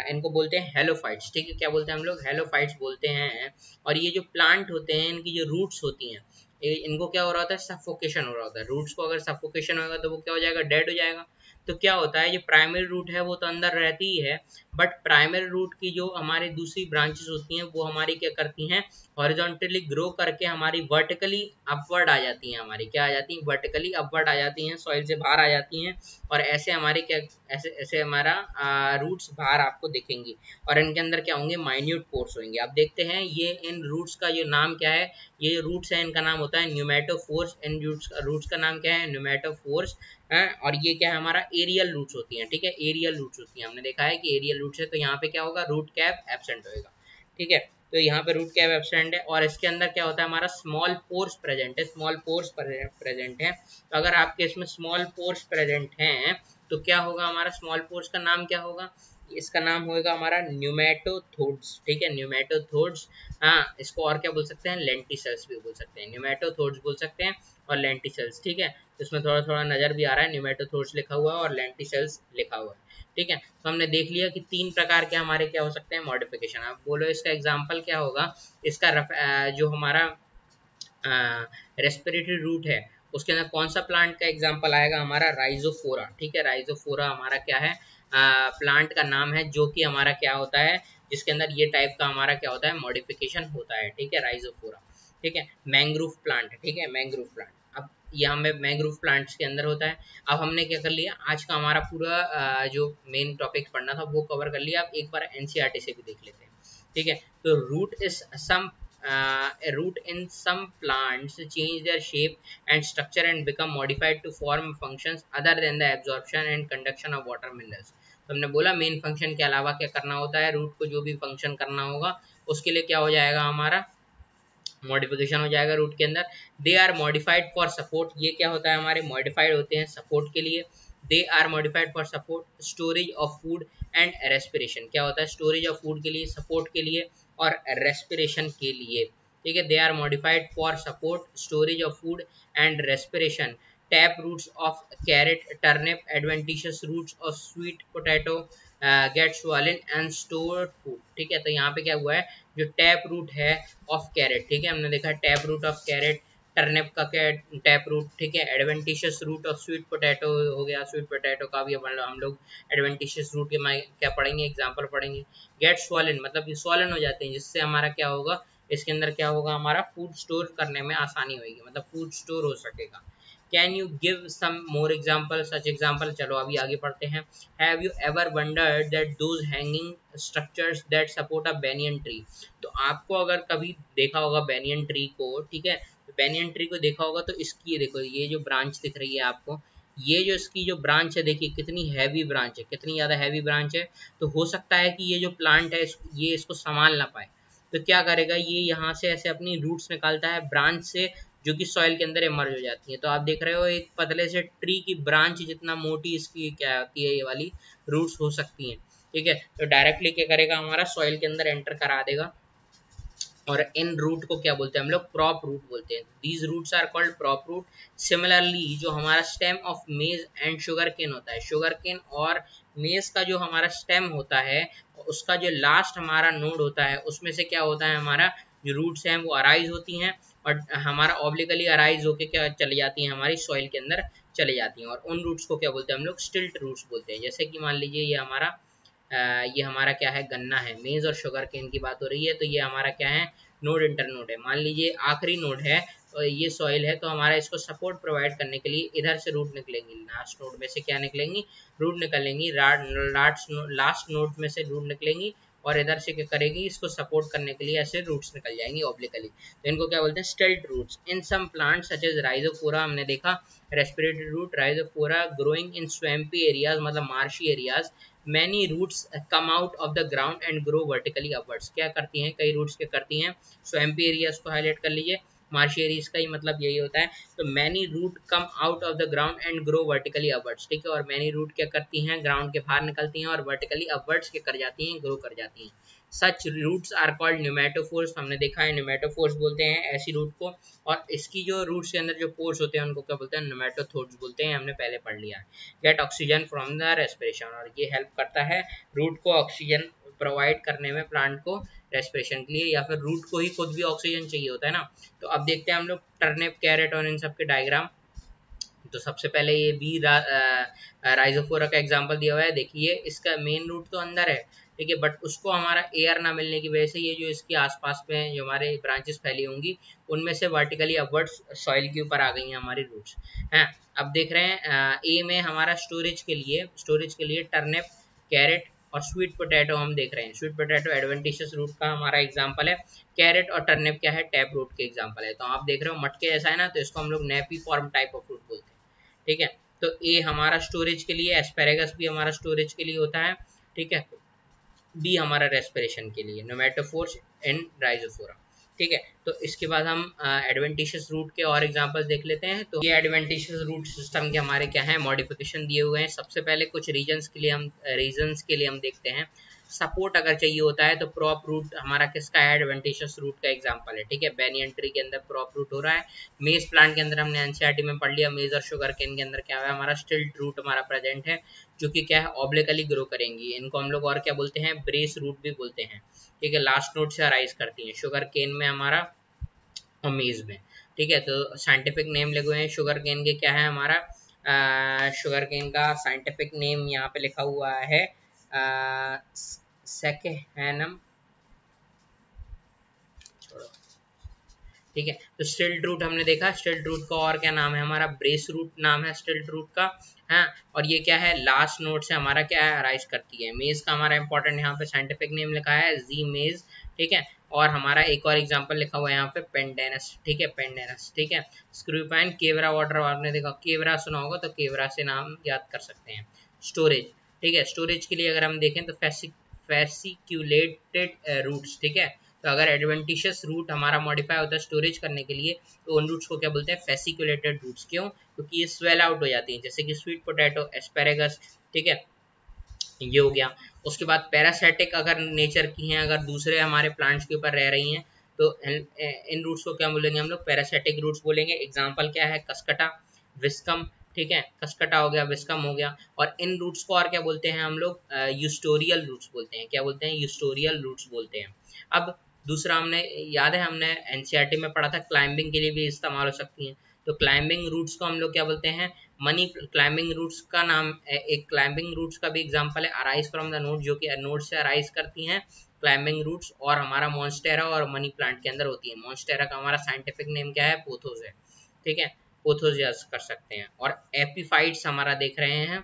S2: इनको बोलते हैं हेलोफाइट्स, ठीक है। क्या बोलते हैं हम लोग, हेलोफाइट्स बोलते हैं। और ये जो प्लांट होते हैं इनकी जो रूट्स होती हैं, इनको क्या हो रहा होता है, सफोकेशन हो रहा होता है। रूट्स को अगर सफोकेशन होगा तो वो क्या हो जाएगा, डेड हो जाएगा। तो क्या होता है, ये प्राइमरी रूट है वो तो अंदर रहती ही है, बट प्राइमरी रूट की जो हमारी दूसरी ब्रांचेस होती हैं वो हमारी क्या करती हैं, हॉरिजॉन्टली ग्रो करके हमारी वर्टिकली अपवर्ड आ जाती हैं, हमारी क्या आ जाती हैं, वर्टिकली अपवर्ड आ जाती हैं, सॉइल से बाहर आ जाती हैं। और ऐसे हमारे क्या, ऐसे ऐसे हमारा रूट्स बाहर आपको दिखेंगी और इनके अंदर क्या होंगे, माइन्यूट पोर्स होंगे। अब देखते हैं ये इन रूट्स का जो नाम क्या है, ये जो रूट्स है इनका नाम होता है न्यूमेटोफोर्स। इन रूट्स का नाम क्या है, न्यूमेटोफोर्स है। और ये क्या है, हमारा एरियल रूट्स होती हैं, ठीक है, एरियल रूट्स होती हैं। हमने देखा है कि एरियल रूट्स है, तो यहाँ पे क्या होगा, रूट कैप एब्सेंट होएगा, ठीक है। तो यहाँ पे रूट कैप एब्सेंट है और इसके अंदर क्या होता है, हमारा स्मॉल पोर्स प्रेजेंट है, स्मॉल पोर्स प्रेजेंट है। तो अगर आपके इसमें स्मॉल पोर्स प्रेजेंट हैं तो क्या होगा, हमारा स्मॉल पोर्स का नाम क्या होगा, इसका नाम होगा हमारा न्यूमेटोथोड्स, ठीक है, न्यूमेटोथोड्स। हाँ, इसको और क्या बोल सकते हैं, लेंटिसल्स भी बोल सकते हैं, न्यूमेटोथोड्स बोल सकते हैं और लेंटिसल्स, ठीक है। इसमें थोड़ा थोड़ा नजर भी आ रहा है, न्यूमेटोथोर्स लिखा हुआ है और लेंटिसेल्स लिखा हुआ है। ठीक है, तो हमने देख लिया कि 3 प्रकार के हमारे क्या हो सकते हैं मॉडिफिकेशन। अब बोलो इसका एग्जाम्पल क्या होगा। इसका जो हमारा रेस्पिरेटरी रूट है उसके अंदर कौन सा प्लांट का एग्जाम्पल आएगा, हमारा राइजोफोरा। ठीक है, राइजोफोरा हमारा क्या है, प्लांट का नाम है जो कि हमारा क्या होता है, जिसके अंदर ये टाइप का हमारा क्या होता है मॉडिफिकेशन होता है। ठीक है, राइजोफोरा। ठीक है, मैंग्रोव प्लांट। ठीक है, मैंग्रोव प्लांट अब यहाँ में मैंग्रोव प्लांट्स के अंदर होता है। अब हमने क्या कर लिया, आज का हमारा पूरा जो मेन टॉपिक पढ़ना था वो कवर कर लिया। अब एक बार एनसीईआरटी से भी देख लेते हैं। ठीक है, तो root is some a root in some plants change their shape and structure and become modified to form functions other than the absorption and conduction of water minerals। तो हमने बोला मेन फंक्शन के अलावा क्या करना होता है, रूट को जो भी फंक्शन करना होगा उसके लिए क्या हो जाएगा, हमारा मॉडिफिकेशन हो जाएगा रूट के अंदर। They are modified for support, ये क्या होता है, हमारे मॉडिफाइड होते हैं सपोर्ट के लिए। They are modified for support storage of food and respiration, क्या होता है स्टोरेज ऑफ फूड के लिए, सपोर्ट के लिए और रेस्पिरेशन के लिए। ठीक है, they are modified for support storage of food and respiration. Tap roots of carrot, turnip, adventitious roots of sweet potato get swollen and stored food. ठीक है, तो यहाँ पे क्या हुआ है, जो टैप रूट है ऑफ कैरेट, ठीक है, हमने देखा tap root of carrot, turnip का टैप रूट। ठीक है, adventitious root of sweet potato हो गया, स्वीट पोटैटो का भी हम लोग एडवेंटिशियस रूट के क्या पढ़ेंगे, एग्जाम्पल पढ़ेंगे। गेट स्वॉलन मतलब ये स्वॉलन हो जाते हैं, जिससे हमारा क्या होगा, इसके अंदर क्या होगा, हमारा फूड स्टोर करने में आसानी होगी, मतलब फूड स्टोर हो सकेगा। Can you give some more example, such example. चलो अभी आगे पढ़ते हैं। Have you ever wondered that those hanging structures that support a banyan tree. तो आपको अगर कभी देखा होगा बेनियन ट्री को, ठीक है, तो बेनियन ट्री को देखा होगा तो इसकी देखो ये जो ब्रांच दिख रही है आपको, ये जो इसकी जो ब्रांच है देखिए कितनी हैवी ब्रांच है, कितनी ज़्यादा हैवी ब्रांच है। तो हो सकता है कि ये जो प्लांट है ये इसको संभाल ना पाए, तो क्या करेगा, ये यहाँ से ऐसे अपनी रूट्स निकालता है ब्रांच से, जो कि सॉइल के अंदर इमर्ज हो जाती है। तो आप देख रहे हो एक पतले से ट्री की ब्रांच जितना मोटी इसकी क्या होती है, ये वाली रूट्स हो सकती हैं। ठीक है, तो डायरेक्टली क्या करेगा, हमारा सॉइल के अंदर एंटर करा देगा। और इन रूट को क्या बोलते हैं हम लोग, प्रॉप रूट बोलते हैं। These roots are called prop root. Similarly जो हमारा stem of maize and sugarcane होता है, शुगर केन और मेज का जो हमारा स्टेम होता है उसका जो लास्ट हमारा नोड होता है उसमें से क्या होता है, हमारा जो रूट्स हैं वो अराइज होती हैं और हमारा ऑब्लिकली अराइज होके क्या चली जाती हैं, हमारी सॉइल के अंदर चली जाती हैं। और उन रूट्स को क्या बोलते हैं हम लोग, स्टिल्ट रूट्स बोलते हैं। जैसे कि मान लीजिए ये हमारा क्या है, गन्ना है, मेज और शुगर केन की बात हो रही है, तो ये हमारा क्या है, नोड इंटरनोड है। मान लीजिए आखिरी नोड है और ये सॉइल है, तो हमारा इसको सपोर्ट प्रोवाइड करने के लिए इधर से रूट निकलेंगी, लास्ट नोड में से क्या निकलेंगी, रूट निकलेंगी, लास्ट नोड में से रूट निकलेंगी और इधर से क्या करेगी, इसको सपोर्ट करने के लिए ऐसे रूट्स निकल जाएंगी ऑब्लिकली। तो इनको क्या बोलते हैं, stilt roots. In some plants such as rhizophora, हमने देखा respiratory root rhizophora growing in swampy areas, मतलब marshy areas. Many roots come out of the ground and grow vertically upwards. क्या करती हैं, कई रूट्स क्या करती हैं, स्वैम्पी एरियाज को हाईलाइट कर लीजिए, मार्शी एरियाज का ही मतलब यही होता है। तो many root come out of the ground and grow vertically upwards. ठीक है, और मैनी रूट क्या करती हैं, ग्राउंड के बाहर निकलती हैं और वर्टिकली अपवर्ड्स क्या कर जाती हैं, ग्रो कर जाती हैं। सच रूट्स आर कॉल्ड न्यूमेटोफोर्स। हमने देखा है न्यूमेटोफोर्स बोलते हैं ऐसी रूट को, और इसकी जो रूट्स के अंदर जो पोर्स होते हैं उनको क्या बोलते हैं, न्यूमेटोथोर्स बोलते हैं, हमने पहले पढ़ लिया है। Gate oxygen from the respiration, और ये हेल्प करता है रूट को ऑक्सीजन प्रोवाइड करने में, प्लांट को रेस्पिरेशन के लिए, या फिर रूट को ही खुद भी ऑक्सीजन चाहिए होता है ना। तो अब देखते हैं हम लोग टर्निप, कैरेट और इन सब के डायग्राम। तो सबसे पहले ये बी राइजोफोरा का एग्जांपल दिया हुआ है, देखिए इसका मेन रूट तो अंदर है, ठीक है, बट उसको हमारा एयर ना मिलने की वजह से ये जो इसके आसपास में जो हमारे ब्रांचेस फैली होंगी उनमें से वर्टिकली अपवर्ड्स सॉइल के ऊपर आ गई हैं हमारी रूट्स हैं। अब देख रहे हैं ए में हमारा स्टोरेज के लिए टर्निप, कैरेट और स्वीट पोटैटो हम देख रहे हैं। स्वीट पोटैटो एडवेंटिशियस रूट का हमारा एग्जांपल है, कैरेट और टर्निप क्या है, टैप रूट के एग्जांपल है। तो आप देख रहे हो मटके जैसा है ना, तो इसको हम लोग nappy form type of fruit बोलते हैं। ठीक है, तो ए हमारा स्टोरेज के लिए, एस्पेरेगस भी हमारा स्टोरेज के लिए होता है। ठीक है, बी हमारा रेस्पिरेशन के लिए, नोमेटोफोर्स एंड राइजोफोरा। ठीक है, तो इसके बाद हम एडवेंटिशियस रूट के और एग्जांपल्स देख लेते हैं। तो ये एडवेंटिशियस रूट सिस्टम के हमारे क्या है, मॉडिफिकेशन दिए हुए हैं। सबसे पहले कुछ रीजन्स के लिए हम देखते हैं। सपोर्ट अगर चाहिए होता है तो प्रॉप रूट हमारा किसका है, एडवेंटिशियस रूट का एग्जांपल है, ठीक है। बेनियन ट्री के अंदर प्रॉप रूट हो रहा है। मेज प्लांट के अंदर हमने एनसीईआरटी में पढ़ लिया, मेज और शुगर केन के अंदर क्या है हमारा स्टिल्ट रूट हमारा प्रेजेंट है, जो कि क्या है ऑब्लिकली ग्रो करेंगी। इनको हम लोग और क्या बोलते हैं, ब्रेस रूट भी बोलते हैं, ठीक है। लास्ट नोड से अराइज करती है शुगर केन में हमारा और मेज में, ठीक है। तो साइंटिफिक नेम लिखे हुए हैं शुगर केन के, क्या है हमारा शुगर केन का साइंटिफिक नेम यहाँ पे लिखा हुआ है सेकेहैनम, छोड़ो, ठीक है। तो स्टिल्ट रूट हमने देखा, स्टिल्ट रूट का और क्या नाम है हमारा, ब्रेस रूट नाम है स्टिल्ट रूट का, हाँ। और ये क्या है, लास्ट नोड से हमारा क्या है अराइज करती है। मेज का हमारा इंपॉर्टेंट यहाँ पे साइंटिफिक नेम लिखा है जी मेज, ठीक है। और हमारा एक और एग्जांपल लिखा हुआ है यहाँ पे पेंडेनस, ठीक है, पेंडेनस, ठीक है। स्क्रूपाइन, केवरा वाटर आपने देखा, केवरा सुना होगा तो केवरा से नाम याद कर सकते हैं। स्टोरेज, ठीक है, स्टोरेज के लिए अगर हम देखें तो फेसिक्यूलेटेड रूट्स, ठीक है। तो अगर एडवेंटिशियस रूट हमारा मॉडिफाई होता है स्टोरेज करने के लिए तो उन रूट्स को क्या बोलते हैं, फेसिक्यूलेटेड रूट्स। क्यों, क्योंकि ये स्वेल आउट हो जाती हैं, जैसे कि स्वीट पोटैटो, एस्पेरेगस, ठीक है, ये हो गया। उसके बाद पैरासाइटिक अगर नेचर की हैं, अगर दूसरे हमारे प्लांट्स के ऊपर रह रही हैं तो इन रूट्स को क्या बोलेंगे हम लोग, पैरासाइटिक रूट्स बोलेंगे। एग्जांपल क्या है, कसकटा, विस्कम, ठीक है, कसकटा हो गया, विस्कम हो गया। और इन रूट्स को और क्या बोलते हैं हम लोग, यूस्टोरियल रूट्स बोलते हैं। क्या बोलते हैं, यूस्टोरियल रूट्स बोलते हैं। अब दूसरा हमने याद है, हमने एनसीईआरटी में पढ़ा था क्लाइंबिंग के लिए भी इस्तेमाल हो सकती हैं। तो क्लाइंबिंग रूट्स को हम लोग क्या बोलते हैं, मनी क्लाइंबिंग रूट्स का नाम, एक क्लाइंबिंग रूट्स का भी एग्जांपल है अराइज फ्रॉम द नोड, जो कि नोड से अराइज करती हैं क्लाइंबिंग रूट्स। और हमारा मॉन्स्टेरा और मनी प्लांट के अंदर होती है। मॉन्स्टेरा का हमारा साइंटिफिक नेम क्या है, पोथोस है, ठीक है, पोथोस कर सकते हैं। और एपीफाइट्स हमारा देख रहे हैं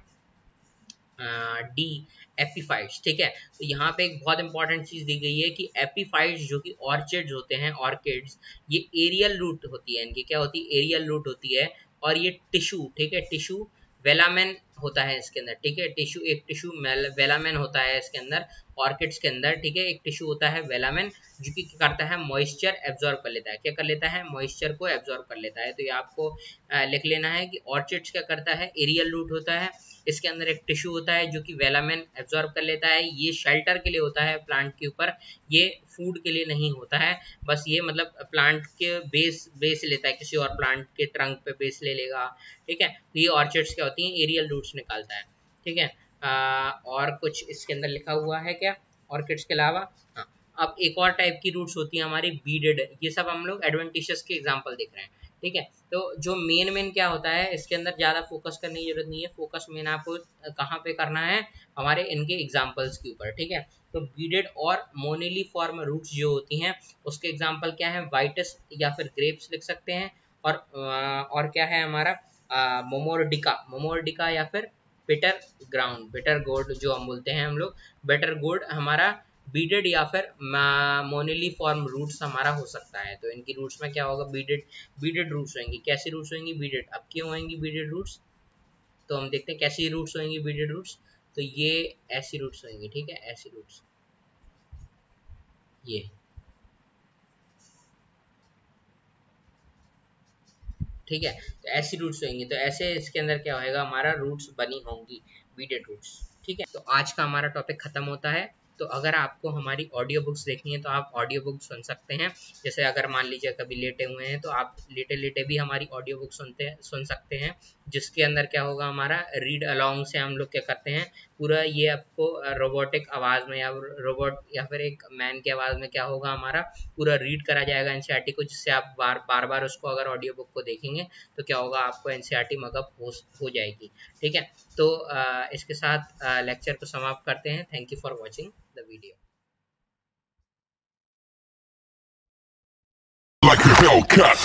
S2: डी, एपीफाइट्स, ठीक है। तो यहाँ पे एक बहुत इंपॉर्टेंट चीज दी गई है कि एपीफाइट्स जो कि ऑर्चिड्स होते हैं, ऑर्किड्स, ये एरियल रूट होती है, इनकी क्या होती है, एरियल रूट होती है। और ये टिश्यू, ठीक है, टिश्यू वेलामेन होता है इसके अंदर, ठीक है। टिश्यू, एक टिश्यू वेलामेन होता है इसके अंदर, ऑर्किड्स के अंदर, ठीक है। एक टिश्यू होता है वेलामेन जो कि क्या करता है, मॉइस्चर एब्जॉर्ब कर लेता है। क्या कर लेता है, मॉइस्चर को एब्जॉर्ब कर लेता है। तो ये आपको लिख लेना है कि ऑर्चिड्स क्या करता है, एरियल रूट होता है, इसके अंदर एक टिश्यू होता है जो कि वेलामेन एब्जॉर्ब कर लेता है। ये शेल्टर के लिए होता है प्लांट के ऊपर, ये फूड के लिए नहीं होता है। बस ये मतलब प्लांट के बेस लेता है, किसी और प्लांट के ट्रंक पे बेस ले लेगा, ठीक है। तो ये ऑर्चिड्स क्या होती हैं, एरियल रूट्स निकालता है, ठीक है। और कुछ इसके अंदर लिखा हुआ है क्या ऑर्किड्स के अलावा, हाँ। अब एक और टाइप की रूट्स होती है हमारी बीडेड, ये सब हम लोग एडवेंटिशियस के एग्जाम्पल देख रहे हैं, ठीक है। तो जो मेन क्या होता है इसके अंदर ज़्यादा फोकस करने की जरूरत नहीं है, फोकस मेन आपको कहाँ पे करना है, हमारे इनके एग्जाम्पल्स के ऊपर, ठीक है। तो बीडेड और मोनिलीफॉर्म रूट्स जो होती हैं उसके एग्जाम्पल क्या है, वाइटस या फिर ग्रेप्स लिख सकते हैं। और क्या है हमारा मोमोर्डिका, मोमोर्डिका या फिर बिटर ग्राउंड, बिटर गोर्ड जो हम बोलते हैं हम लोग, बिटर गोर्ड हमारा बीडेड या फिर मोनिलीफॉर्म रूट्स हमारा हो सकता है। तो इनकी रूट्स में क्या होगा, बीडेड रूट्स होंगी। कैसी रूट्स होंगी, बीडेड। अब क्यों होंगी बीडेड रूट्स, तो हम देखते हैं कैसी रूट्स होंगी बीडेड रूट्स। तो ये ऐसी रूट्स होंगी, ठीक है, ऐसी रूट्स, ये, ठीक है। तो ऐसी रूट्स होंगी, तो ऐसे इसके अंदर क्या होएगा, हमारा रूट्स बनी होंगी, बीडेड रूट्स, ठीक है। तो आज का हमारा टॉपिक खत्म होता है। तो अगर आपको हमारी ऑडियो बुक्स देखनी है तो आप ऑडियो बुक सुन सकते हैं। जैसे अगर मान लीजिए कभी लेटे हुए हैं तो आप लेटे लेटे भी हमारी ऑडियो बुक सुन सकते हैं, जिसके अंदर क्या होगा, हमारा रीड अलोंग से हम लोग क्या करते हैं, पूरा ये आपको रोबोटिक आवाज़ में या रोबोट या फिर एक मैन की आवाज़ में क्या होगा, हमारा पूरा रीड करा जाएगा एनसीईआरटी को, जिससे आप बार बार उसको अगर ऑडियो बुक को देखेंगे तो क्या होगा, आपको एनसीईआरटी मगअप हो जाएगी, ठीक है। तो इसके साथ लेक्चर को समाप्त करते हैं। Thank you for watching the video. Like a Hellcat.